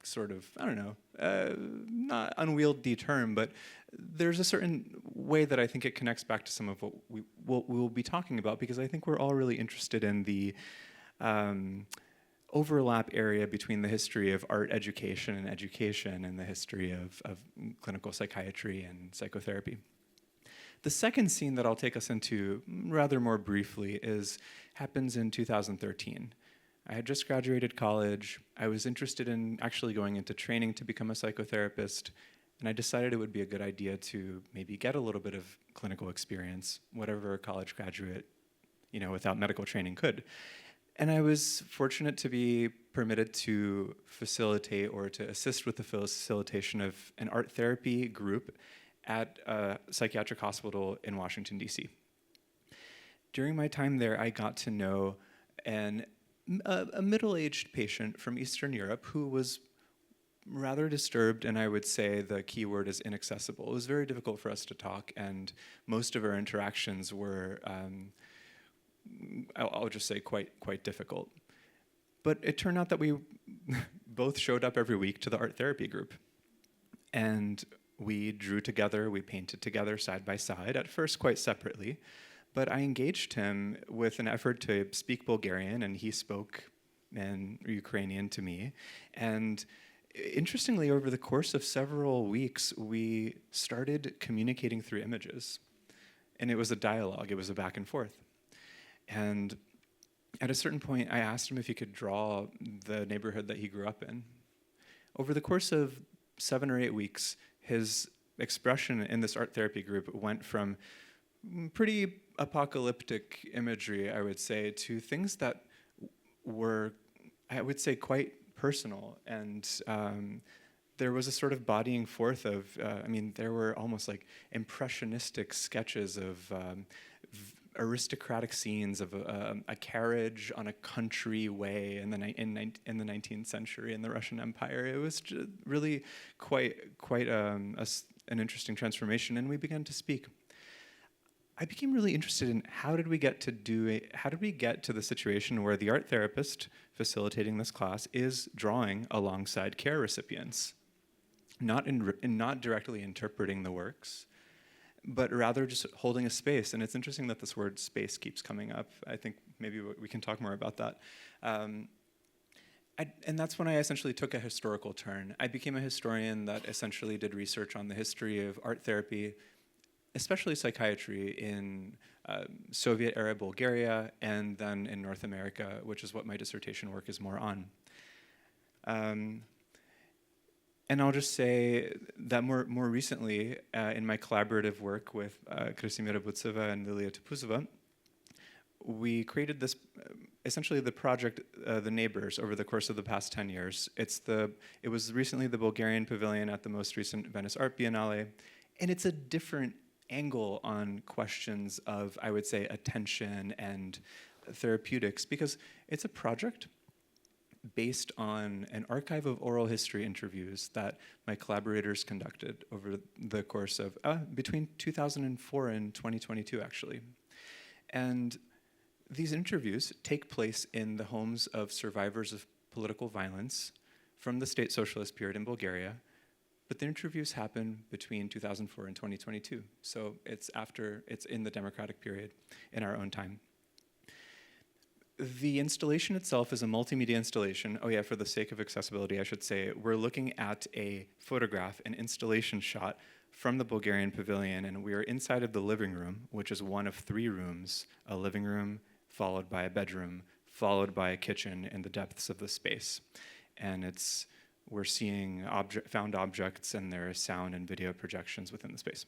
sort of, I don't know, not unwieldy term, but there's a certain way that I think it connects back to some of what we will be talking about, because I think we're all really interested in the overlap area between the history of art education and the history of clinical psychiatry and psychotherapy. The second scene that I'll take us into rather more briefly happens in 2013. I had just graduated college. I was interested in actually going into training to become a psychotherapist, and I decided it would be a good idea to maybe get a little bit of clinical experience, whatever a college graduate, without medical training could. And I was fortunate to be permitted to facilitate or to assist with the facilitation of an art therapy group at a psychiatric hospital in Washington, D.C. During my time there, I got to know a middle-aged patient from Eastern Europe who was rather disturbed, and I would say the key word is inaccessible. It was very difficult for us to talk, and most of our interactions were, I'll just say, quite difficult. But it turned out that we both showed up every week to the art therapy group. And we drew together, we painted together side by side, at first quite separately, but I engaged him with an effort to speak Bulgarian, and he spoke in Ukrainian to me. And interestingly, over the course of several weeks, we started communicating through images. And it was a dialogue, it was a back and forth. And at a certain point, I asked him if he could draw the neighborhood that he grew up in. Over the course of 7 or 8 weeks, his expression in this art therapy group went from pretty apocalyptic imagery, I would say, to things that were, I would say, quite personal. And there was a sort of bodying forth of, there were almost like impressionistic sketches of aristocratic scenes of a carriage on a country way in the 19th century in the Russian Empire. It was really quite an interesting transformation, and we began to speak. I became really interested in how did we get to the situation where the art therapist facilitating this class is drawing alongside care recipients, not directly interpreting the works, but rather just holding a space. And it's interesting that this word space keeps coming up. I think maybe we can talk more about that. And that's when I essentially took a historical turn. I became a historian that essentially did research on the history of art therapy, especially psychiatry, in Soviet-era Bulgaria and then in North America, which is what my dissertation work is more on. And I'll just say that more recently, in my collaborative work with Krasimira Butseva and Lilia Tupuzova, we created this, essentially the project, The Neighbors, over the course of the past 10 years. It was recently the Bulgarian Pavilion at the most recent Venice Art Biennale, and it's a different angle on questions of, I would say, attention and therapeutics, because it's a project based on an archive of oral history interviews that my collaborators conducted over the course of between 2004 and 2022, actually. And these interviews take place in the homes of survivors of political violence from the state socialist period in Bulgaria, but the interviews happen between 2004 and 2022. So it's in the democratic period in our own time. The installation itself is a multimedia installation. Oh yeah, for the sake of accessibility, I should say, we're looking at a photograph, an installation shot from the Bulgarian Pavilion, and we are inside of the living room, which is one of 3 rooms, a living room, followed by a bedroom, followed by a kitchen in the depths of the space. And we're seeing found objects, and there are sound and video projections within the space.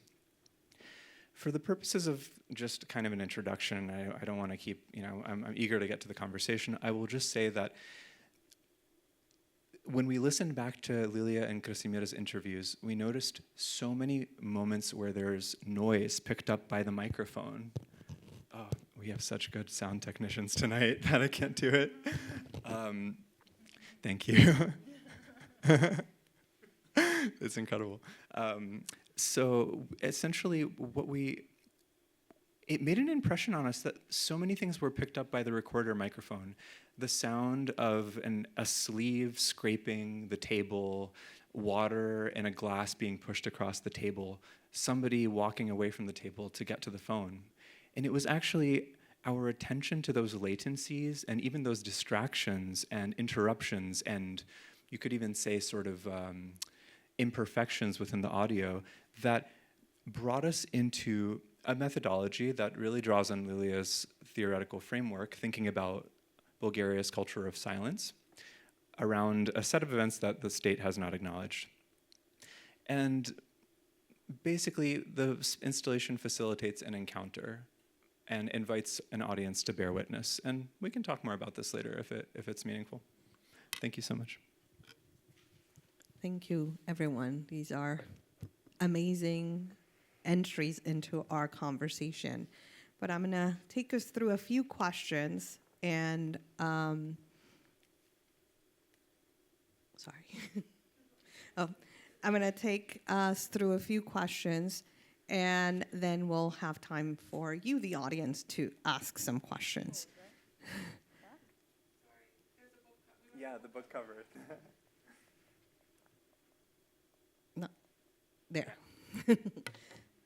For the purposes of just kind of an introduction, I don't want to keep, I'm eager to get to the conversation. I will just say that when we listened back to Lilia and Krasimira's interviews, we noticed so many moments where there's noise picked up by the microphone. Oh, we have such good sound technicians tonight that I can't do it. Thank you. It's incredible. So essentially it made an impression on us that so many things were picked up by the recorder microphone. The sound of a sleeve scraping the table, water in a glass being pushed across the table, somebody walking away from the table to get to the phone. And it was actually our attention to those latencies and even those distractions and interruptions, and you could even say sort of imperfections within the audio, that brought us into a methodology that really draws on Lilia's theoretical framework, thinking about Bulgaria's culture of silence around a set of events that the state has not acknowledged. And basically, the installation facilitates an encounter and invites an audience to bear witness. And we can talk more about this later if it's meaningful. Thank you so much. Thank you, everyone. These are amazing entries into our conversation. But I'm going to take us through a few questions. And, sorry. I'm going to take us through a few questions, and then we'll have time for you, the audience, to ask some questions. Yeah, the book cover. No, there.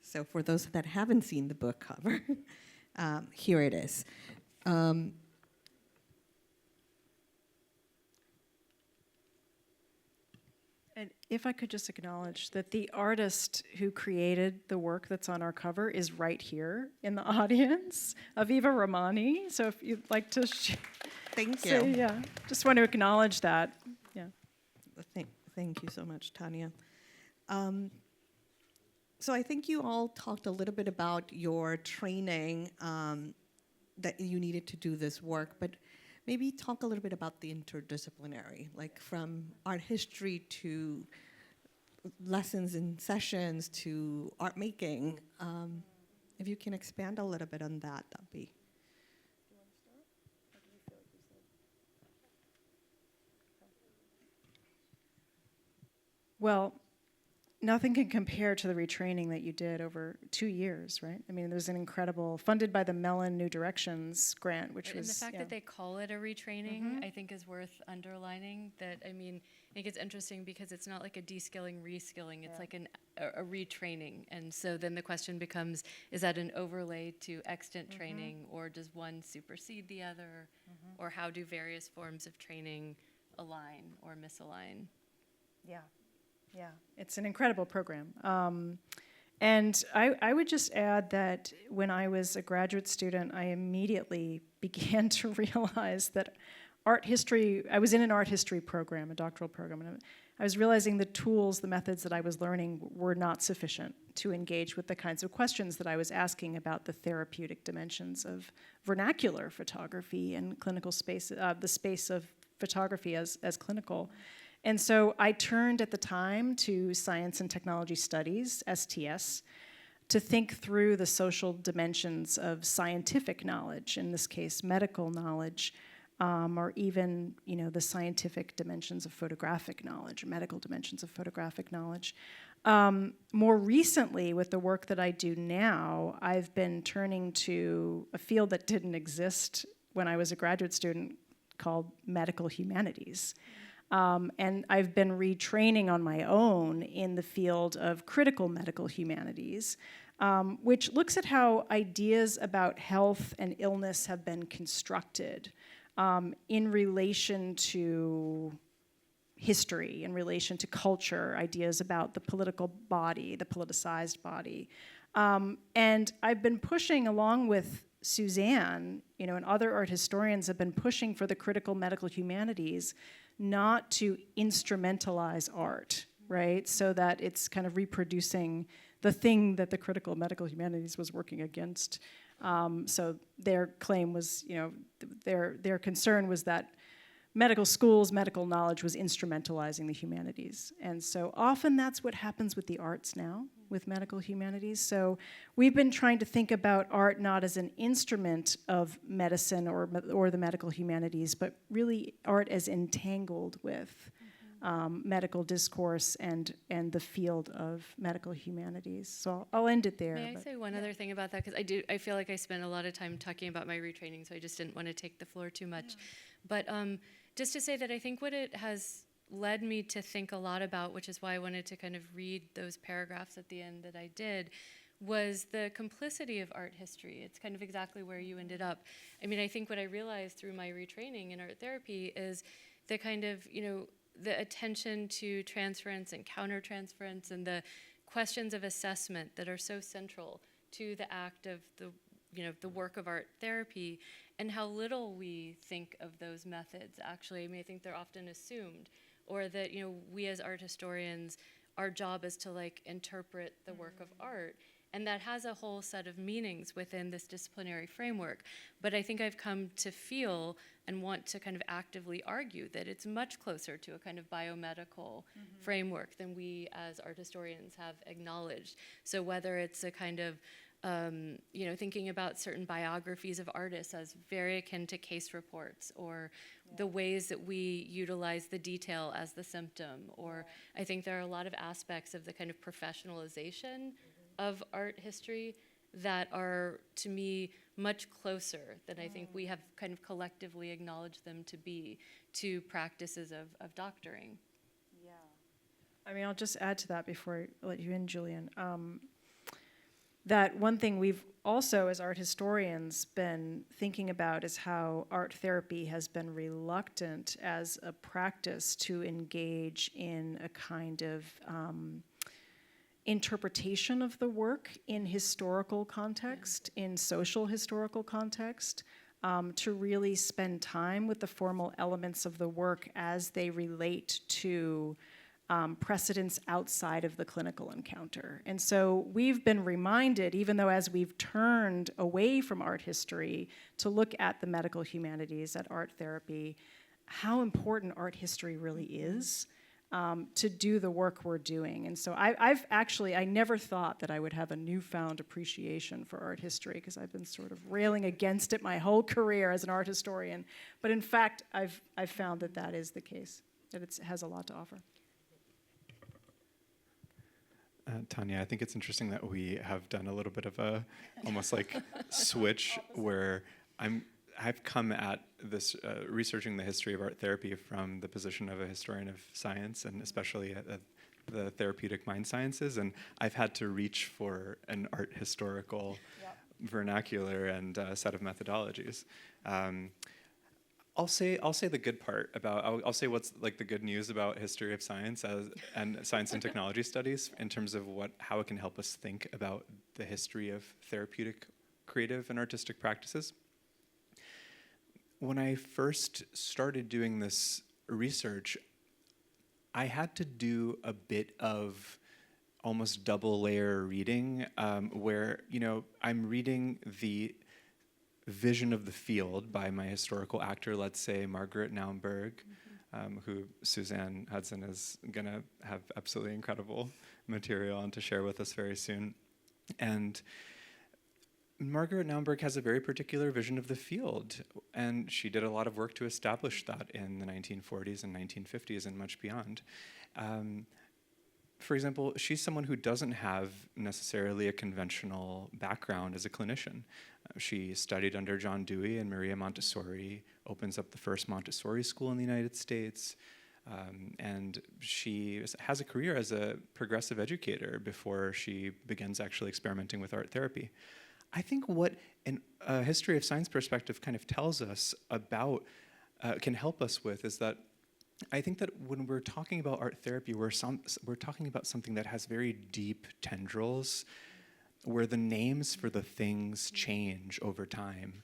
So for those that haven't seen the book cover, here it is. And if I could just acknowledge that the artist who created the work that's on our cover is right here in the audience, Aviva Romani. So if you'd like to Thank you. say, yeah, just want to acknowledge that. Yeah. Thank you so much, Tanya. So I think you all talked a little bit about your training that you needed to do this work, but maybe talk a little bit about the interdisciplinary, like from art history to lessons and sessions to art making. If you can expand a little bit on that, that'd be. Well, nothing can compare to the retraining that you did over 2 years, right? I mean, there's an incredible, funded by the Mellon New Directions grant, which And was, the fact that they call it a retraining, I think, is worth underlining. That, I mean, I think it's interesting because it's not like a de-skilling, re-skilling. It's like a retraining. And so then the question becomes, is that an overlay to extant training, or does one supersede the other? Or how do various forms of training align or misalign? Yeah, yeah, it's an incredible program. And I would just add that when I was a graduate student, I immediately began to realize that art history, I was in an art history program, a doctoral program, and I was realizing the tools, the methods that I was learning were not sufficient to engage with the kinds of questions that I was asking about the therapeutic dimensions of vernacular photography and clinical space, the space of photography as clinical. And so I turned at the time to Science and Technology Studies, STS, to think through the social dimensions of scientific knowledge, in this case, medical knowledge, or even, the scientific dimensions of photographic knowledge, or medical dimensions of photographic knowledge. More recently, with the work that I do now, I've been turning to a field that didn't exist when I was a graduate student called medical humanities. And I've been retraining on my own in the field of critical medical humanities, which looks at how ideas about health and illness have been constructed in relation to history, in relation to culture, ideas about the political body, the politicized body. And I've been pushing, along with Suzanne, and other art historians have been pushing for the critical medical humanities not to instrumentalize art, right? So that it's kind of reproducing the thing that the critical medical humanities was working against. So their claim was, their concern was that medical schools, medical knowledge was instrumentalizing the humanities. And so often that's what happens with the arts now, with medical humanities. So we've been trying to think about art not as an instrument of medicine or the medical humanities, but really art as entangled with medical discourse and the field of medical humanities. So I'll end it there. May I say one other thing about that? Because I feel like I spent a lot of time talking about my retraining, so I just didn't want to take the floor too much. But just to say that I think what it has led me to think a lot about, which is why I wanted to kind of read those paragraphs at the end that I did, was the complicity of art history. It's kind of exactly where you ended up. I mean, I think what I realized through my retraining in art therapy is the kind of, the attention to transference and countertransference and the questions of assessment that are so central to the act of the work of art therapy, and how little we think of those methods, actually. I mean, I think they're often assumed, or that, we as art historians, our job is to interpret the work of art. And that has a whole set of meanings within this disciplinary framework. But I think I've come to feel and want to kind of actively argue that it's much closer to a kind of biomedical framework than we as art historians have acknowledged. So whether it's a kind of thinking about certain biographies of artists as very akin to case reports, or the ways that we utilize the detail as the symptom, or I think there are a lot of aspects of the kind of professionalization of art history that are, to me, much closer than I think we have kind of collectively acknowledged them to be to practices of doctoring. Yeah. I mean, I'll just add to that before I let you in, Julian. That one thing we've also, as art historians, been thinking about is how art therapy has been reluctant as a practice to engage in a kind of interpretation of the work in historical context, in social historical context, to really spend time with the formal elements of the work as they relate to precedents outside of the clinical encounter. And so we've been reminded, even though as we've turned away from art history to look at the medical humanities, at art therapy, how important art history really is to do the work we're doing. And so I never thought that I would have a newfound appreciation for art history, because I've been sort of railing against it my whole career as an art historian. But in fact, I've found that is the case, that it has a lot to offer. Tanya, I think it's interesting that we have done a little bit of a almost like switch where I've come at this researching the history of art therapy from the position of a historian of science, and especially at the therapeutic mind sciences, and I've had to reach for an art historical vernacular and set of methodologies. I'll say the good part about, I'll say what's like the good news about history of science and science and technology studies in terms of how it can help us think about the history of therapeutic, creative, and artistic practices. When I first started doing this research, I had to do a bit of almost double layer reading where, I'm reading the vision of the field by my historical actor, let's say Margaret Naumburg, who Suzanne Hudson is going to have absolutely incredible material on to share with us very soon. And Margaret Naumburg has a very particular vision of the field, and she did a lot of work to establish that in the 1940s and 1950s and much beyond. For example, she's someone who doesn't have necessarily a conventional background as a clinician. She studied under John Dewey and Maria Montessori, opens up the first Montessori school in the United States, and she has a career as a progressive educator before she begins actually experimenting with art therapy. I think what a history of science perspective kind of tells us about, can help us with, is that I think that when we're talking about art therapy, we're talking about something that has very deep tendrils, where the names for the things change over time.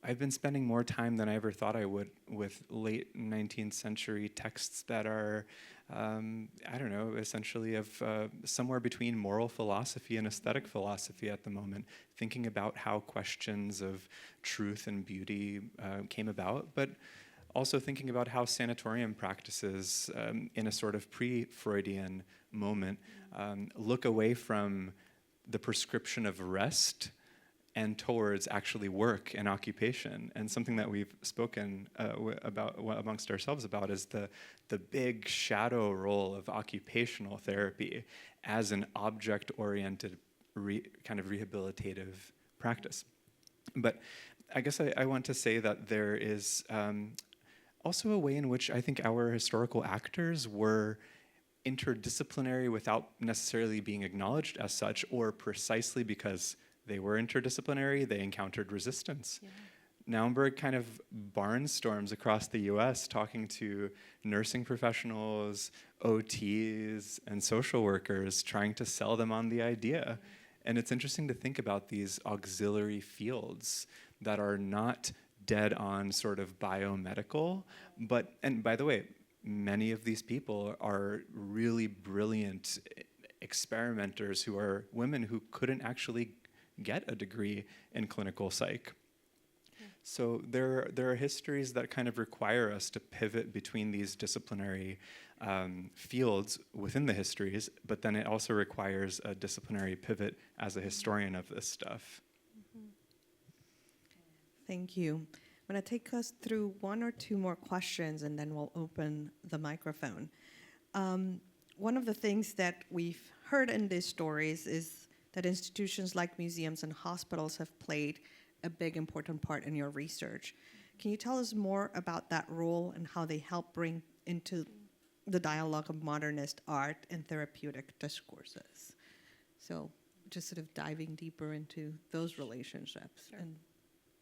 I've been spending more time than I ever thought I would with late 19th century texts that are, essentially of somewhere between moral philosophy and aesthetic philosophy at the moment, thinking about how questions of truth and beauty came about, but also thinking about how sanatorium practices in a sort of pre-Freudian moment look away from the prescription of rest and towards actually work and occupation. And something that we've spoken about amongst ourselves about is the big shadow role of occupational therapy as an object-oriented kind of rehabilitative practice. But I guess I want to say that there is also a way in which I think our historical actors were interdisciplinary without necessarily being acknowledged as such, or precisely because they were interdisciplinary, they encountered resistance. Yeah. Naumburg kind of barnstorms across the US talking to nursing professionals, OTs, and social workers, trying to sell them on the idea. And it's interesting to think about these auxiliary fields that are not dead on sort of biomedical, and by the way, many of these people are really brilliant experimenters who are women who couldn't actually get a degree in clinical psych. Yeah. So there are histories that kind of require us to pivot between these disciplinary fields within the histories, but then it also requires a disciplinary pivot as a historian of this stuff. Mm-hmm. Thank you. I'm going to take us through one or two more questions, and then we'll open the microphone. One of the things that we've heard in these stories is that institutions like museums and hospitals have played a big, important part in your research. Can you tell us more about that role and how they help bring into the dialogue of modernist art and therapeutic discourses? So just sort of diving deeper into those relationships. Sure.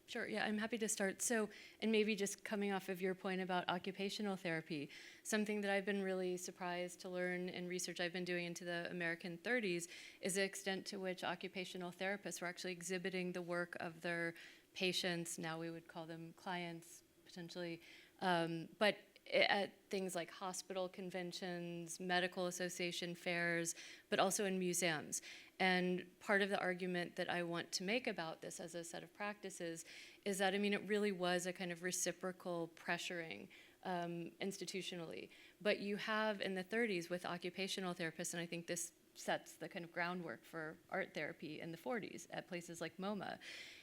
Sure, yeah, I'm happy to start. So, and maybe just coming off of your point about occupational therapy, something that I've been really surprised to learn in research I've been doing into the American 30s is the extent to which occupational therapists were actually exhibiting the work of their patients, now we would call them clients, potentially, but at things like hospital conventions, medical association fairs, but also in museums. And part of the argument that I want to make about this as a set of practices is that, it really was a kind of reciprocal pressuring institutionally. But you have in the 30s with occupational therapists, and I think this sets the kind of groundwork for art therapy in the 40s at places like MoMA,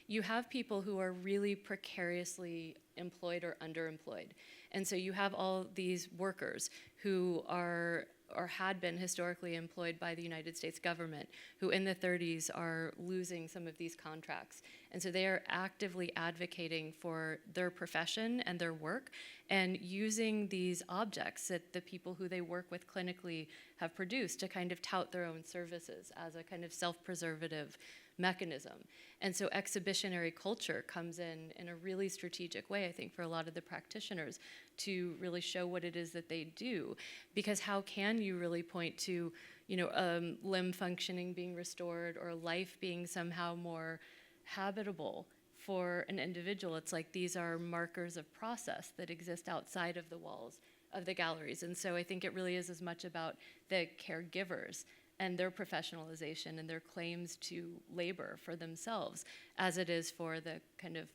you have people who are really precariously employed or underemployed. And so you have all these workers who are or had been historically employed by the United States government, who in the 30s are losing some of these contracts. And so they are actively advocating for their profession and their work and using these objects that the people who they work with clinically have produced to kind of tout their own services as a kind of self-preservative mechanism. And so exhibitionary culture comes in a really strategic way, I think, for a lot of the practitioners to really show what it is that they do. Because how can you really point to, limb functioning being restored or life being somehow more habitable for an individual? It's like these are markers of process that exist outside of the walls of the galleries. And so I think it really is as much about the caregivers and their professionalization and their claims to labor for themselves as it is for the kind of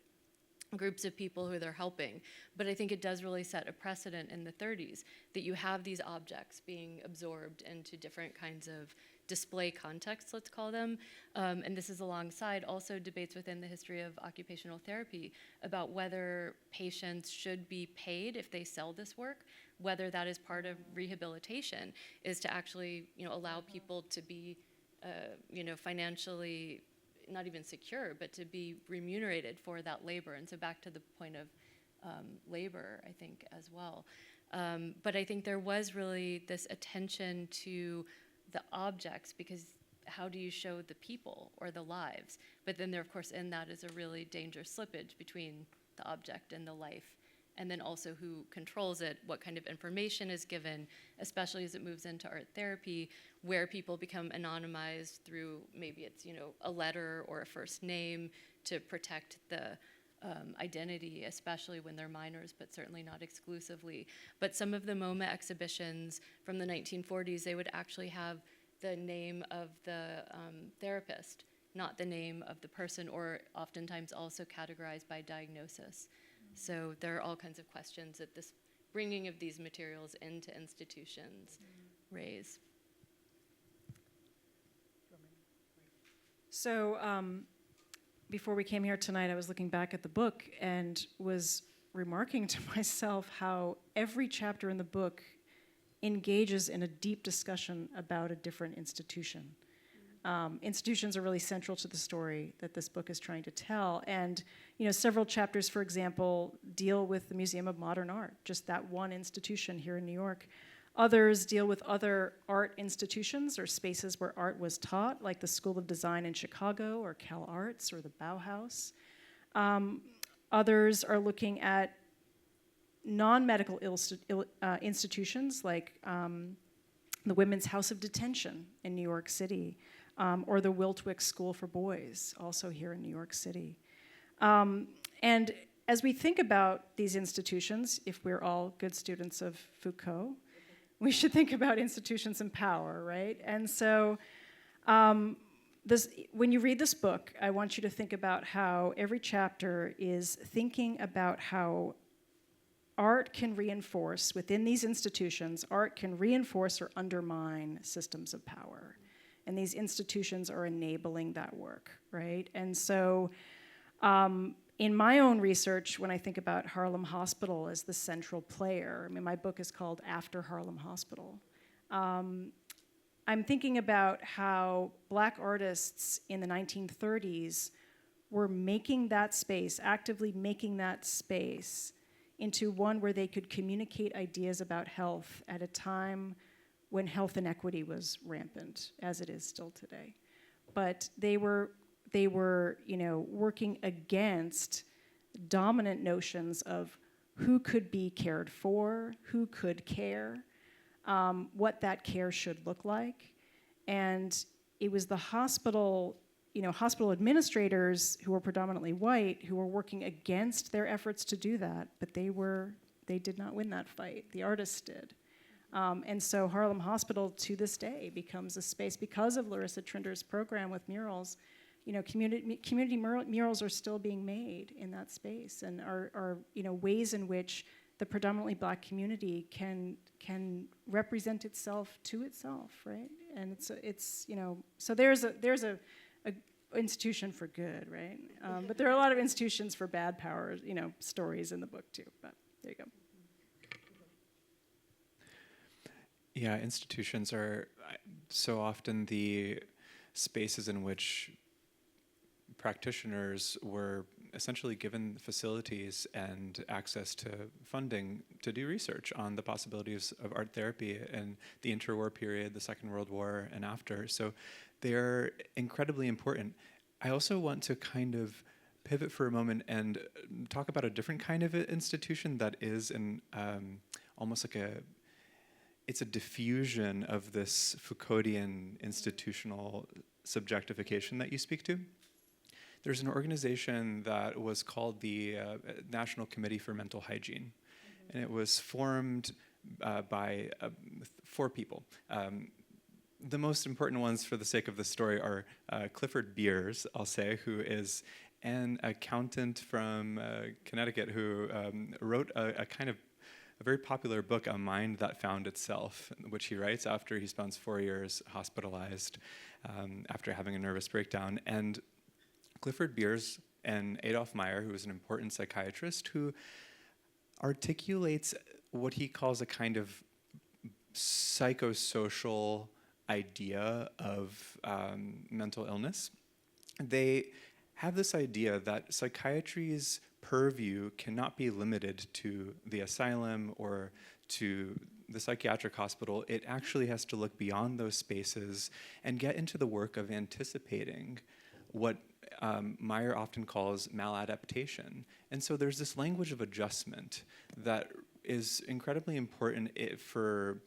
groups of people who they're helping. But I think it does really set a precedent in the 30s that you have these objects being absorbed into different kinds of display contexts, let's call them. And this is alongside also debates within the history of occupational therapy about whether patients should be paid if they sell this work, whether that is part of rehabilitation, is to actually allow people to be financially not even secure, but to be remunerated for that labor. And so back to the point of labor, I think, as well. But I think there was really this attention to the objects, because how do you show the people or the lives? But then there, of course, in that is a really dangerous slippage between the object and the life, and then also who controls it, what kind of information is given, especially as it moves into art therapy, where people become anonymized through maybe it's a letter or a first name to protect the identity, especially when they're minors, but certainly not exclusively. But some of the MoMA exhibitions from the 1940s, they would actually have the name of the therapist, not the name of the person, or oftentimes also categorized by diagnosis. So there are all kinds of questions that this bringing of these materials into institutions raise. So before we came here tonight, I was looking back at the book and was remarking to myself how every chapter in the book engages in a deep discussion about a different institution. Institutions are really central to the story that this book is trying to tell. And several chapters, for example, deal with the Museum of Modern Art, just that one institution here in New York. Others deal with other art institutions or spaces where art was taught, like the School of Design in Chicago or Cal Arts or the Bauhaus. Others are looking at non-medical institutions like the Women's House of Detention in New York City, or the Wiltwyck School for Boys, also here in New York City. And as we think about these institutions, if we're all good students of Foucault, we should think about institutions and power, right? And so when you read this book, I want you to think about how every chapter is thinking about how art can reinforce, within these institutions, art can reinforce or undermine systems of power. And these institutions are enabling that work, right? And so in my own research, when I think about Harlem Hospital as the central player, my book is called After Harlem Hospital. I'm thinking about how Black artists in the 1930s were making that space, actively making that space into one where they could communicate ideas about health at a time when health inequity was rampant, as it is still today. But they were working against dominant notions of who could be cared for, who could care, what that care should look like. And it was the hospital administrators who were predominantly white who were working against their efforts to do that, but they did not win that fight. The artists did. And so Harlem Hospital, to this day, becomes a space, because of Larissa Trinder's program with murals, community murals are still being made in that space, and are ways in which the predominantly Black community can represent itself to itself, right? And it's so there's a institution for good, right? But there are a lot of institutions for bad power, stories in the book too. But there you go. Yeah, institutions are so often the spaces in which practitioners were essentially given facilities and access to funding to do research on the possibilities of art therapy in the interwar period, the Second World War, and after. So they're incredibly important. I also want to kind of pivot for a moment and talk about a different kind of institution that is almost like it's a diffusion of this Foucauldian institutional subjectification that you speak to. There's an organization that was called the National Committee for Mental Hygiene, and it was formed by 4 people. The most important ones for the sake of the story are Clifford Beers, I'll say, who is an accountant from Connecticut who wrote a very popular book, A Mind That Found Itself, which he writes after he spends 4 years hospitalized after having a nervous breakdown. And Clifford Beers and Adolf Meyer, who is an important psychiatrist, who articulates what he calls a kind of psychosocial idea of mental illness. They have this idea that psychiatry's purview cannot be limited to the asylum or to the psychiatric hospital. It actually has to look beyond those spaces and get into the work of anticipating what Meyer often calls maladaptation. And so there's this language of adjustment that is incredibly important for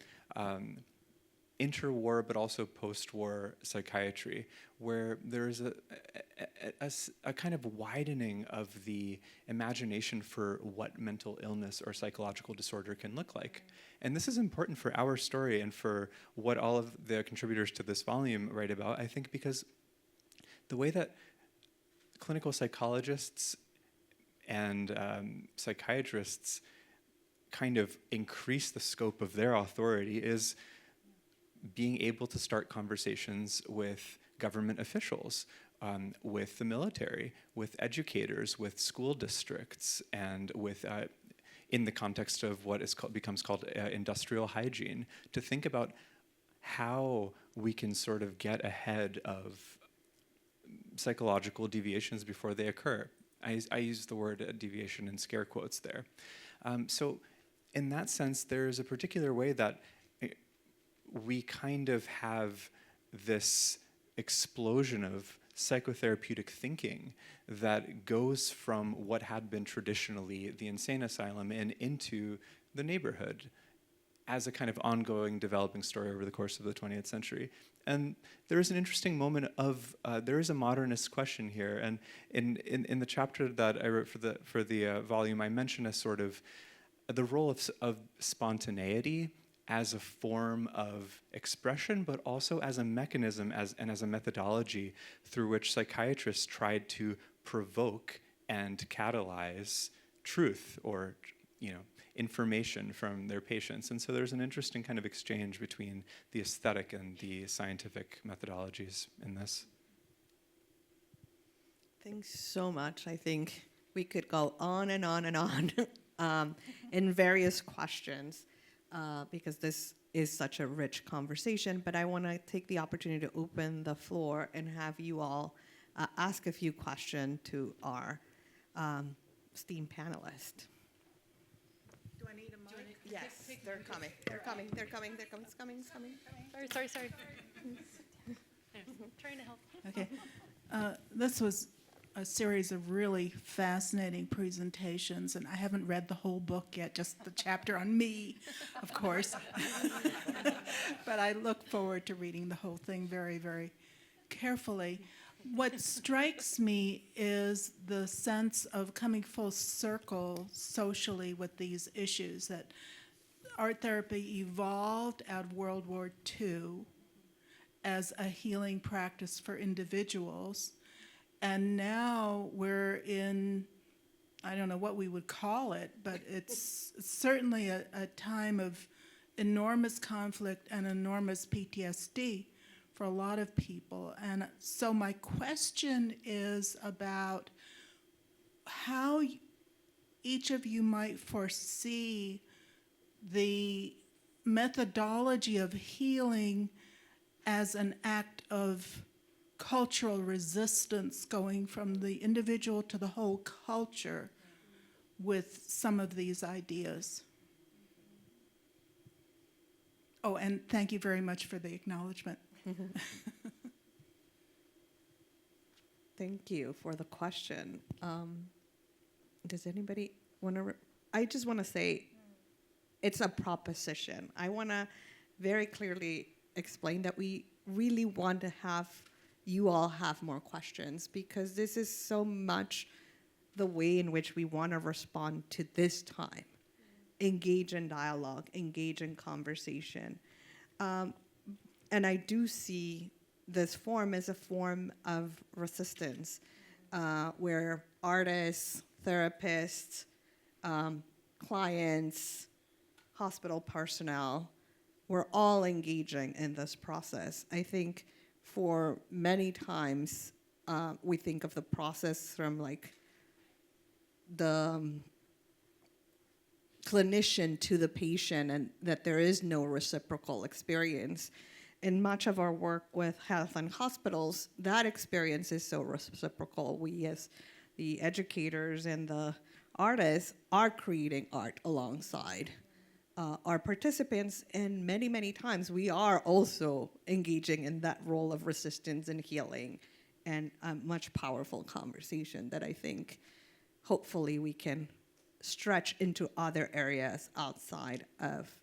interwar but also post-war psychiatry, where there's a kind of widening of the imagination for what mental illness or psychological disorder can look like. And this is important for our story and for what all of the contributors to this volume write about, I think, because the way that clinical psychologists and psychiatrists kind of increase the scope of their authority is being able to start conversations with government officials, with the military, with educators, with school districts, and with, in the context of what is becomes called industrial hygiene, to think about how we can sort of get ahead of psychological deviations before they occur. I use the word deviation in scare quotes there. So in that sense, there's a particular way that we kind of have this explosion of psychotherapeutic thinking that goes from what had been traditionally the insane asylum and into the neighborhood as a kind of ongoing developing story over the course of the 20th century. And there is an interesting moment of, there is a modernist question here. And in the chapter that I wrote for the volume, I mentioned a sort of the role of spontaneity as a form of expression, but also as a mechanism and as a methodology through which psychiatrists tried to provoke and catalyze truth or, information from their patients. And so there's an interesting kind of exchange between the aesthetic and the scientific methodologies in this. Thanks so much. I think we could go on and on and on in various questions because this is such a rich conversation, but I want to take the opportunity to open the floor and have you all ask a few questions to our esteemed panelists. Do I need a mic? Yes, they're coming. They're coming. It's coming. Sorry. Trying to help. Okay. This was a series of really fascinating presentations, and I haven't read the whole book yet, just the chapter on me, of course. But I look forward to reading the whole thing very, very carefully. What strikes me is the sense of coming full circle socially with these issues, that art therapy evolved out of World War II as a healing practice for individuals. And now we're in, I don't know what we would call it, but it's certainly a time of enormous conflict and enormous PTSD for a lot of people. And so my question is about how each of you might foresee the methodology of healing as an act of cultural resistance, going from the individual to the whole culture with some of these ideas. Oh, and thank you very much for the acknowledgement. Thank you for the question. Does anybody want to? I just want to say it's a proposition. I want to very clearly explain that we really want to have you all have more questions, because this is so much the way in which we want to respond to this time. Engage in dialogue, engage in conversation. And I do see this form as a form of resistance, where artists, therapists, clients, hospital personnel, we're all engaging in this process. I think for many times, we think of the process from like the clinician to the patient, and that there is no reciprocal experience. In much of our work with health and hospitals, that experience is so reciprocal. We, as the educators and the artists, are creating art alongside our participants, and many, many times we are also engaging in that role of resistance and healing, and a much powerful conversation that I think hopefully we can stretch into other areas outside of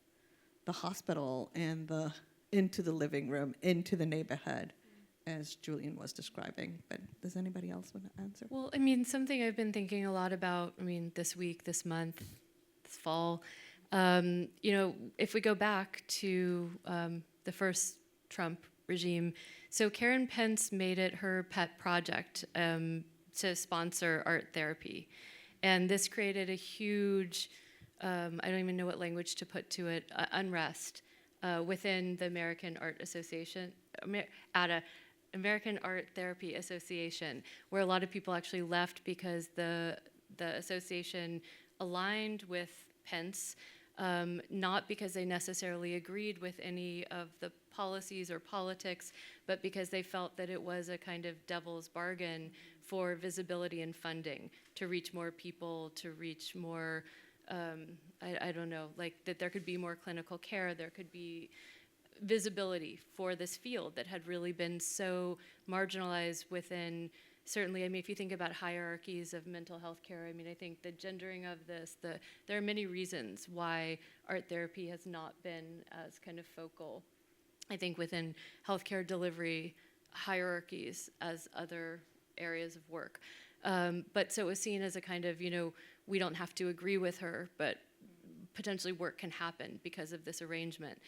the hospital and into the living room, into the neighborhood, as Julian was describing. But does anybody else want to answer? Well, I mean, something I've been thinking a lot about, I mean, this week, this month, this fall, you know, if we go back to the first Trump regime, so Karen Pence made it her pet project to sponsor art therapy. And this created a huge, I don't even know what language to put to it, unrest within the American Art Association, American Art Therapy Association, where a lot of people actually left because the association aligned with Pence, not because they necessarily agreed with any of the policies or politics, but because they felt that it was a kind of devil's bargain for visibility and funding to reach more people, to reach more, I don't know, like that there could be more clinical care, there could be visibility for this field that had really been so marginalized within, certainly, I mean, if you think about hierarchies of mental health care, I mean, I think the gendering of this, there are many reasons why art therapy has not been as kind of focal, I think, within healthcare delivery hierarchies as other areas of work. But so it was seen as a kind of, you know, we don't have to agree with her, but potentially work can happen because of this arrangement.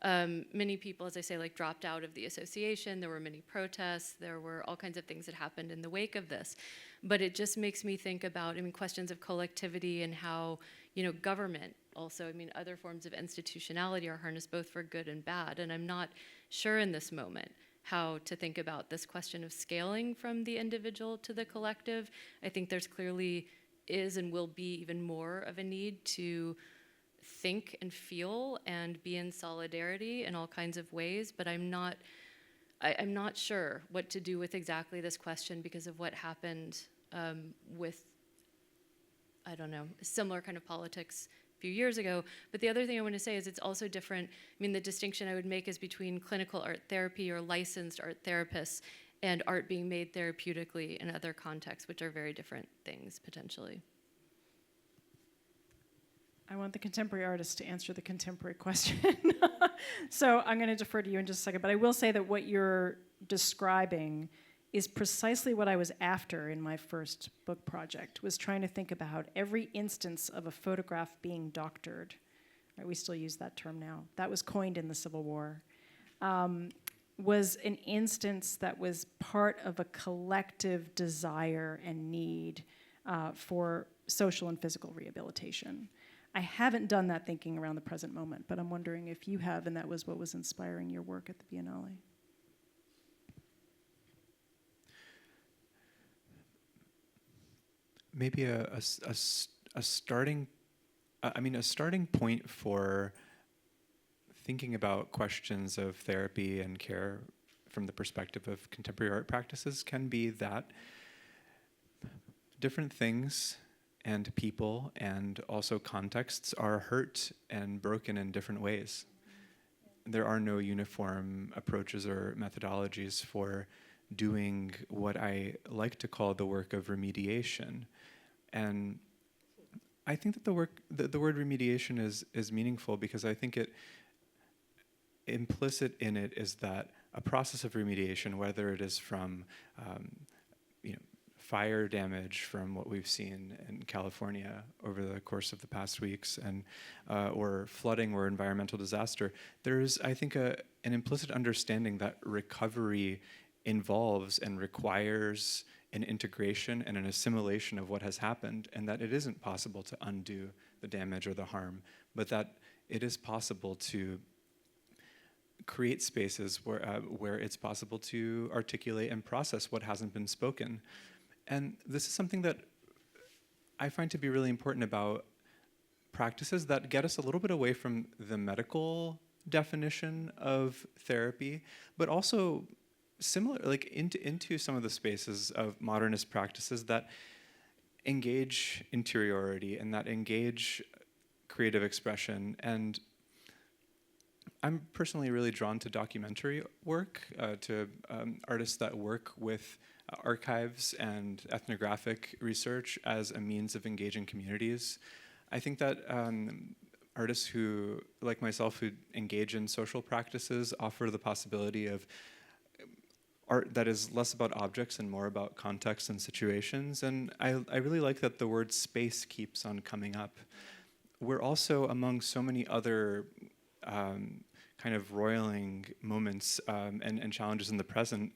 Many people, as I say, like dropped out of the association. There were many protests. There were all kinds of things that happened in the wake of this. But it just makes me think about, I mean, questions of collectivity and how, you know, government also, I mean, other forms of institutionality are harnessed both for good and bad. And I'm not sure in this moment how to think about this question of scaling from the individual to the collective. I think there's clearly is and will be even more of a need to think and feel and be in solidarity in all kinds of ways, but I'm not sure what to do with exactly this question because of what happened with, I don't know, similar kind of politics a few years ago. But the other thing I want to say is it's also different. I mean, the distinction I would make is between clinical art therapy or licensed art therapists and art being made therapeutically in other contexts, which are very different things potentially. I want the contemporary artist to answer the contemporary question. So I'm going to defer to you in just a second, but I will say that what you're describing is precisely what I was after in my first book project, was trying to think about every instance of a photograph being doctored. Right, we still use that term now. That was coined in the Civil War. Was an instance that was part of a collective desire and need for social and physical rehabilitation. I haven't done that thinking around the present moment, but I'm wondering if you have, and that was what was inspiring your work at the Biennale. Maybe a starting point for thinking about questions of therapy and care from the perspective of contemporary art practices can be that different things and people and also contexts are hurt and broken in different ways. There are no uniform approaches or methodologies for doing what I like to call the work of remediation. And I think that the word remediation is meaningful because I think implicit in it is that a process of remediation, whether it is from fire damage from what we've seen in California over the course of the past weeks, and or flooding or environmental disaster, there's, I think, an implicit understanding that recovery involves and requires an integration and an assimilation of what has happened, and that it isn't possible to undo the damage or the harm, but that it is possible to create spaces where it's possible to articulate and process what hasn't been spoken. And this is something that I find to be really important about practices that get us a little bit away from the medical definition of therapy, but also similar, like into some of the spaces of modernist practices that engage interiority and that engage creative expression. And I'm personally really drawn to documentary work, to artists that work with archives and ethnographic research as a means of engaging communities. I think that artists who, like myself, who engage in social practices offer the possibility of art that is less about objects and more about context and situations. And I really like that the word space keeps on coming up. We're also, among so many other kind of roiling moments and challenges in the present,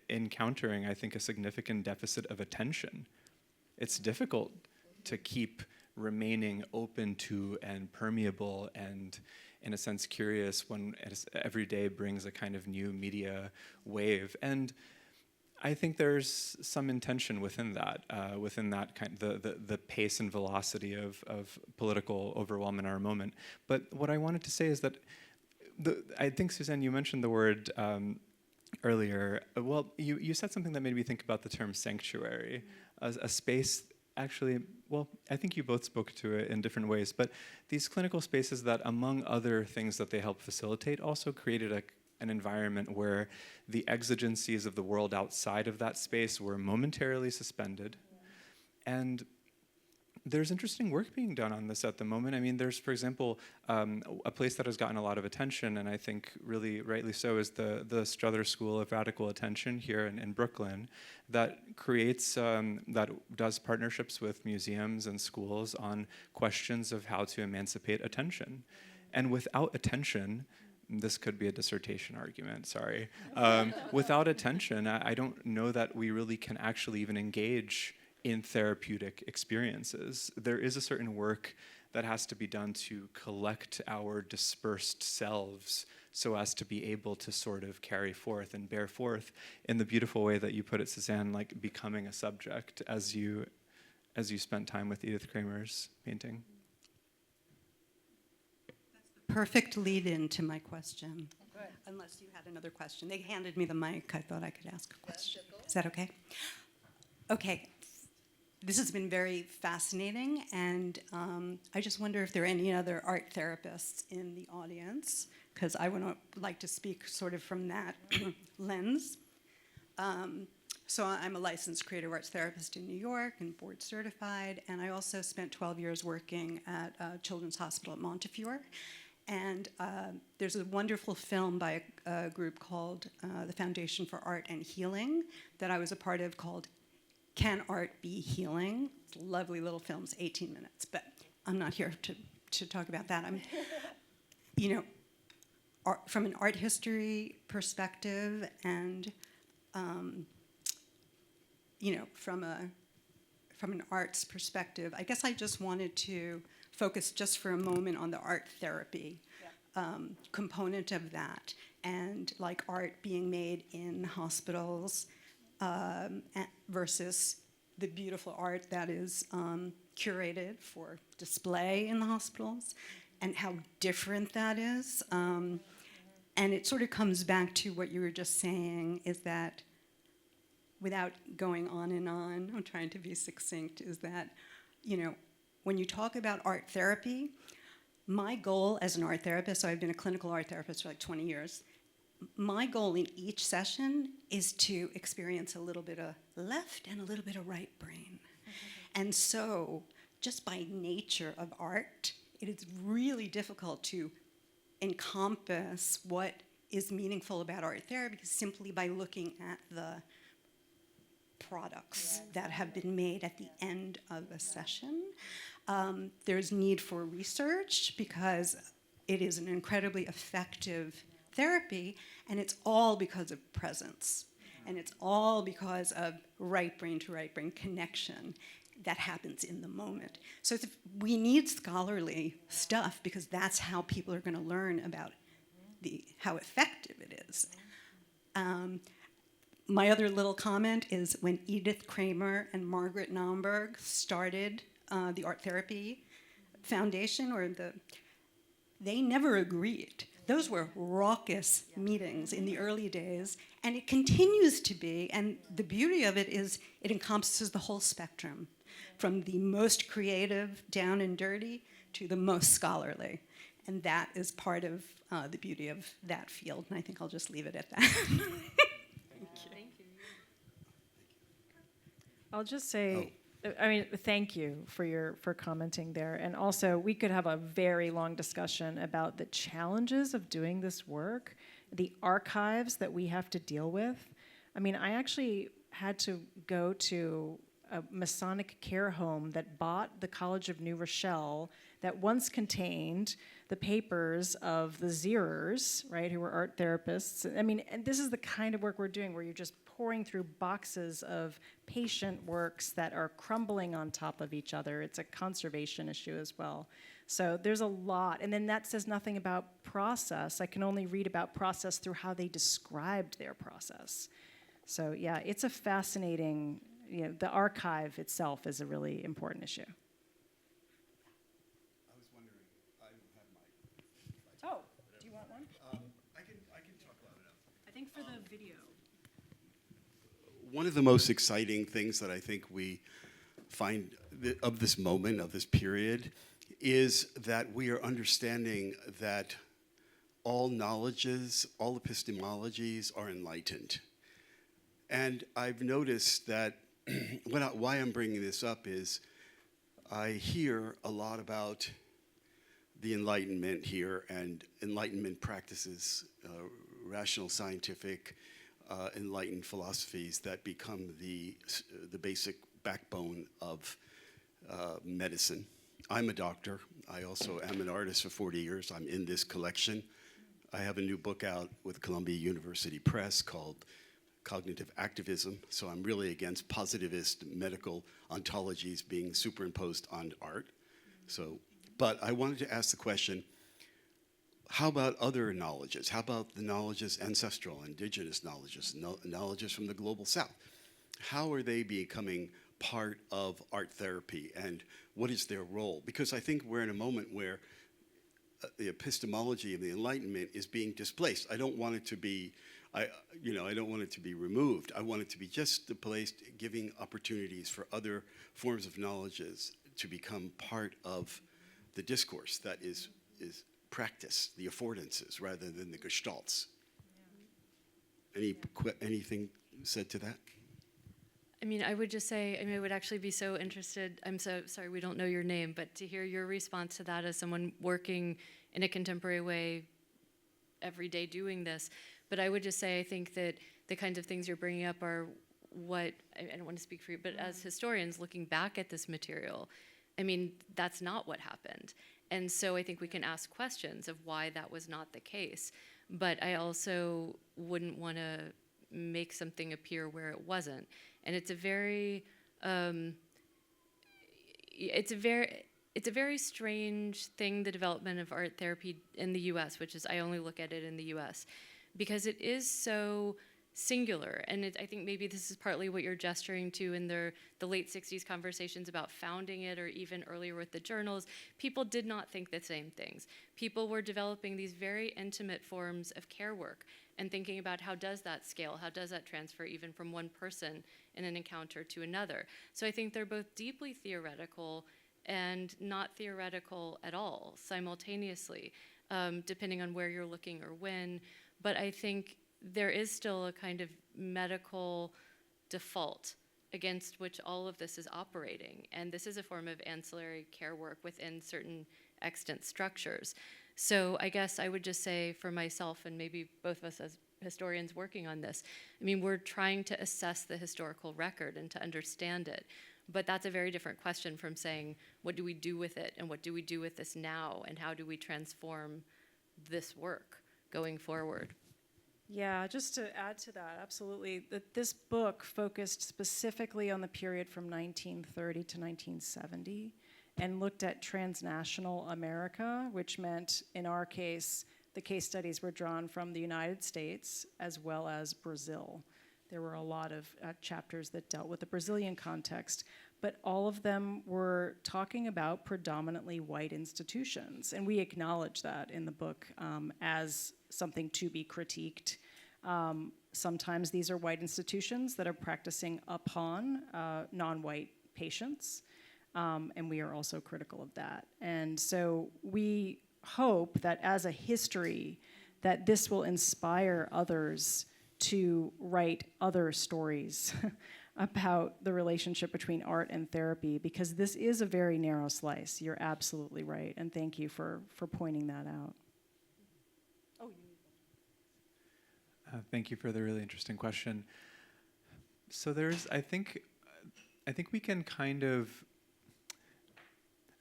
encountering, I think, a significant deficit of attention. It's difficult to keep remaining open to and permeable and, in a sense, curious when every day brings a kind of new media wave. And I think there's some intention within that kind of the pace and velocity of political overwhelm in our moment. But what I wanted to say is that I think, Suzanne, you mentioned the word earlier. Well, you said something that made me think about the term sanctuary, as a space. Actually, well, I think you both spoke to it in different ways, but these clinical spaces that, among other things that they help facilitate, also created an environment where the exigencies of the world outside of that space were momentarily suspended. And there's interesting work being done on this at the moment. I mean, there's, for example, a place that has gotten a lot of attention, and I think really rightly so, is the Strother School of Radical Attention here in Brooklyn, that creates, that does partnerships with museums and schools on questions of how to emancipate attention. And without attention, this could be a dissertation argument, sorry. Without attention, I don't know that we really can actually even engage in therapeutic experiences. There is a certain work that has to be done to collect our dispersed selves so as to be able to sort of carry forth and bear forth in the beautiful way that you put it, Suzanne, like becoming a subject as you spent time with Edith Kramer's painting. Perfect lead-in to my question. Unless you had another question. They handed me the mic. I thought I could ask a question. Is that okay? Okay. This has been very fascinating, and I just wonder if there are any other art therapists in the audience, because I would like to speak sort of from that lens. So I'm a licensed creative arts therapist in New York and board certified, and I also spent 12 years working at Children's Hospital at Montefiore. And there's a wonderful film by a group called the Foundation for Art and Healing that I was a part of called Can Art Be Healing? Lovely little films, 18 minutes, but I'm not here to talk about that. I'm, from an art history perspective and, from an arts perspective, I guess I just wanted to focus just for a moment on the art therapy component of that, and like art being made in hospitals versus the beautiful art that is curated for display in the hospitals. and how different that is. And it sort of comes back to what you were just saying, is that without going on and on, I'm trying to be succinct, is that, you know, when you talk about art therapy, my goal as an art therapist, so I've been a clinical art therapist for like 20 years, my goal in each session is to experience a little bit of left and a little bit of right brain. And so, just by nature of art, it is really difficult to encompass what is meaningful about art therapy simply by looking at the products that have been made at the end of a session. There's need for research because it is an incredibly effective therapy, and it's all because of presence. And it's all because of right brain to right brain connection that happens in the moment. So we need scholarly stuff because that's how people are going to learn about how effective it is. My other little comment is when Edith Kramer and Margaret Naumburg started the Art Therapy Foundation, they never agreed. Those were raucous meetings in the early days, and it continues to be, and the beauty of it is it encompasses the whole spectrum, from the most creative, down and dirty, to the most scholarly. And that is part of the beauty of that field, and I think I'll just leave it at that. I'll just say, thank you for commenting there. And also, we could have a very long discussion about the challenges of doing this work, the archives that we have to deal with. I mean, I actually had to go to a Masonic care home that bought the College of New Rochelle that once contained the papers of the Zierers, right, who were art therapists. I mean, and this is the kind of work we're doing where you're just pouring through boxes of patient works that are crumbling on top of each other. It's a conservation issue as well. So there's a lot. And then that says nothing about process. I can only read about process through how they described their process. So yeah, it's a fascinating, the archive itself is a really important issue. I was wondering, I don't have my... Oh, do you want one? I can talk loud enough. I think for the video. One of the most exciting things that I think we find of this moment, of this period, is that we are understanding that all knowledges, all epistemologies are enlightened. And I've noticed that why I'm bringing this up is I hear a lot about the Enlightenment here and Enlightenment practices, rational scientific enlightened philosophies that become the basic backbone of medicine. I'm a doctor. I also am an artist for 40 years. I'm in this collection. I have a new book out with Columbia University Press called Cognitive Activism. So I'm really against positivist medical ontologies being superimposed on art. But I wanted to ask the question, how about other knowledges? How about the knowledges, ancestral, indigenous knowledges, knowledges from the global south? How are they becoming part of art therapy, and what is their role? Because I think we're in a moment where the epistemology of the Enlightenment is being displaced. I don't want it to be, I don't want it to be removed. I want it to be just placed, giving opportunities for other forms of knowledges to become part of the discourse that is practice, the affordances, rather than the gestalts. Yeah. Anything said to that? I mean, I would just say, I would actually be so interested, I'm so sorry we don't know your name, but to hear your response to that as someone working in a contemporary way every day doing this. But I would just say, I think that the kinds of things you're bringing up are what, I don't want to speak for you, but as historians looking back at this material, I mean, that's not what happened. And so I think we can ask questions of why that was not the case. But I also wouldn't want to make something appear where it wasn't. And it's a very strange thing, the development of art therapy in the US, which is, I only look at it in the US, because it is so singular. And I think maybe this is partly what you're gesturing to in the late 60s conversations about founding it, or even earlier with the journals. People did not think the same things. People were developing these very intimate forms of care work and thinking about how does that scale, how does that transfer even from one person in an encounter to another. So I think they're both deeply theoretical and not theoretical at all simultaneously, depending on where you're looking or when. But I think there is still a kind of medical default against which all of this is operating. And this is a form of ancillary care work within certain extant structures. So I guess I would just say for myself, and maybe both of us as historians working on this, I mean, we're trying to assess the historical record and to understand it. But that's a very different question from saying, what do we do with it? And what do we do with this now? And how do we transform this work going forward? Yeah, just to add to that, absolutely. This book focused specifically on the period from 1930 to 1970 and looked at transnational America, which meant, in our case, the case studies were drawn from the United States as well as Brazil. There were a lot of chapters that dealt with the Brazilian context, but all of them were talking about predominantly white institutions, and we acknowledge that in the book as something to be critiqued. Sometimes these are white institutions that are practicing upon non-white patients, and we are also critical of that. And so we hope that as a history, that this will inspire others to write other stories about the relationship between art and therapy, because this is a very narrow slice. You're absolutely right, and thank you for pointing that out. Thank you for the really interesting question. So I think we can kind of,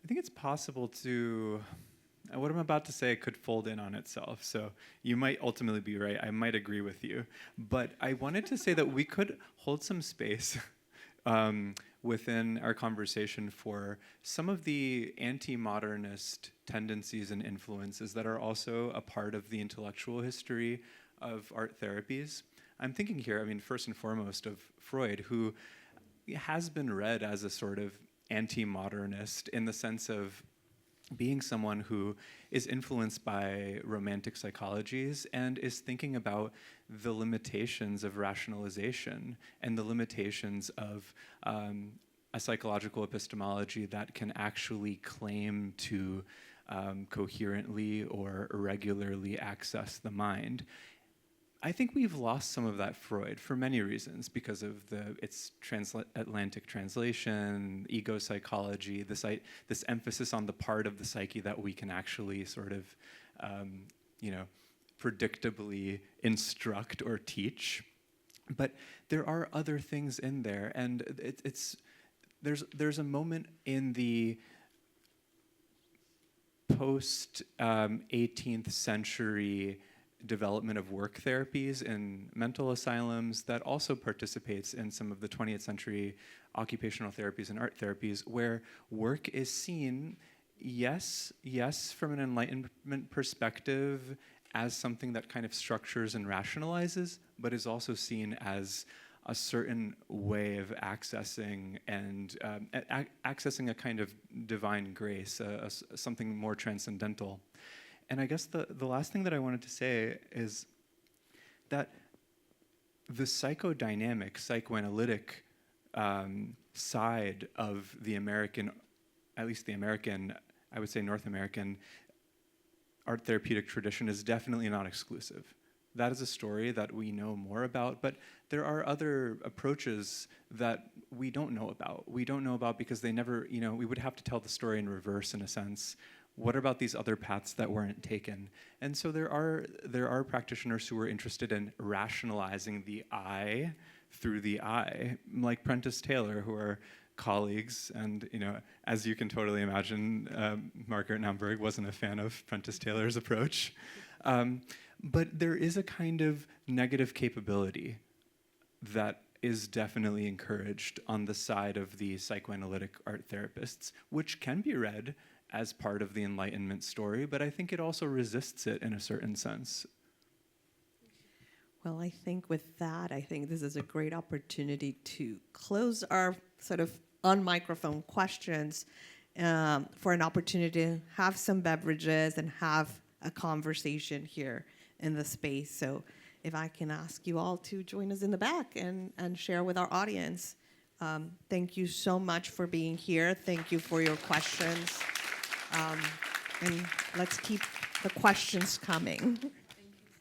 I think it's possible to, what I'm about to say could fold in on itself. So you might ultimately be right. I might agree with you. But I wanted to say that we could hold some space within our conversation for some of the anti-modernist tendencies and influences that are also a part of the intellectual history of art therapies. I'm thinking here, I mean, first and foremost of Freud, who has been read as a sort of anti-modernist in the sense of being someone who is influenced by romantic psychologies and is thinking about the limitations of rationalization and the limitations of a psychological epistemology that can actually claim to coherently or regularly access the mind. I think we've lost some of that Freud for many reasons, because of its transatlantic translation, ego psychology, this emphasis on the part of the psyche that we can actually sort of, predictably instruct or teach. But there are other things in there, and there's a moment in the post 18th century development of work therapies in mental asylums that also participates in some of the 20th century occupational therapies and art therapies, where work is seen, yes, from an Enlightenment perspective as something that kind of structures and rationalizes, but is also seen as a certain way of accessing and accessing a kind of divine grace, something more transcendental. And I guess the last thing that I wanted to say is that the psychodynamic, psychoanalytic side of the American, at least the American, I would say North American, art therapeutic tradition is definitely not exclusive. That is a story that we know more about, but there are other approaches that we don't know about. We don't know about because they never, we would have to tell the story in reverse in a sense. What about these other paths that weren't taken? And so there are practitioners who are interested in rationalizing the I through the I, like Prentice Taylor, who are colleagues. And as you can totally imagine, Margaret Naumburg wasn't a fan of Prentice Taylor's approach. But there is a kind of negative capability that is definitely encouraged on the side of the psychoanalytic art therapists, which can be read as part of the Enlightenment story, but I think it also resists it in a certain sense. Well, I think with that, I think this is a great opportunity to close our sort of on-microphone questions for an opportunity to have some beverages and have a conversation here in the space. So if I can ask you all to join us in the back and share with our audience. Thank you so much for being here. Thank you for your questions. And let's keep the questions coming.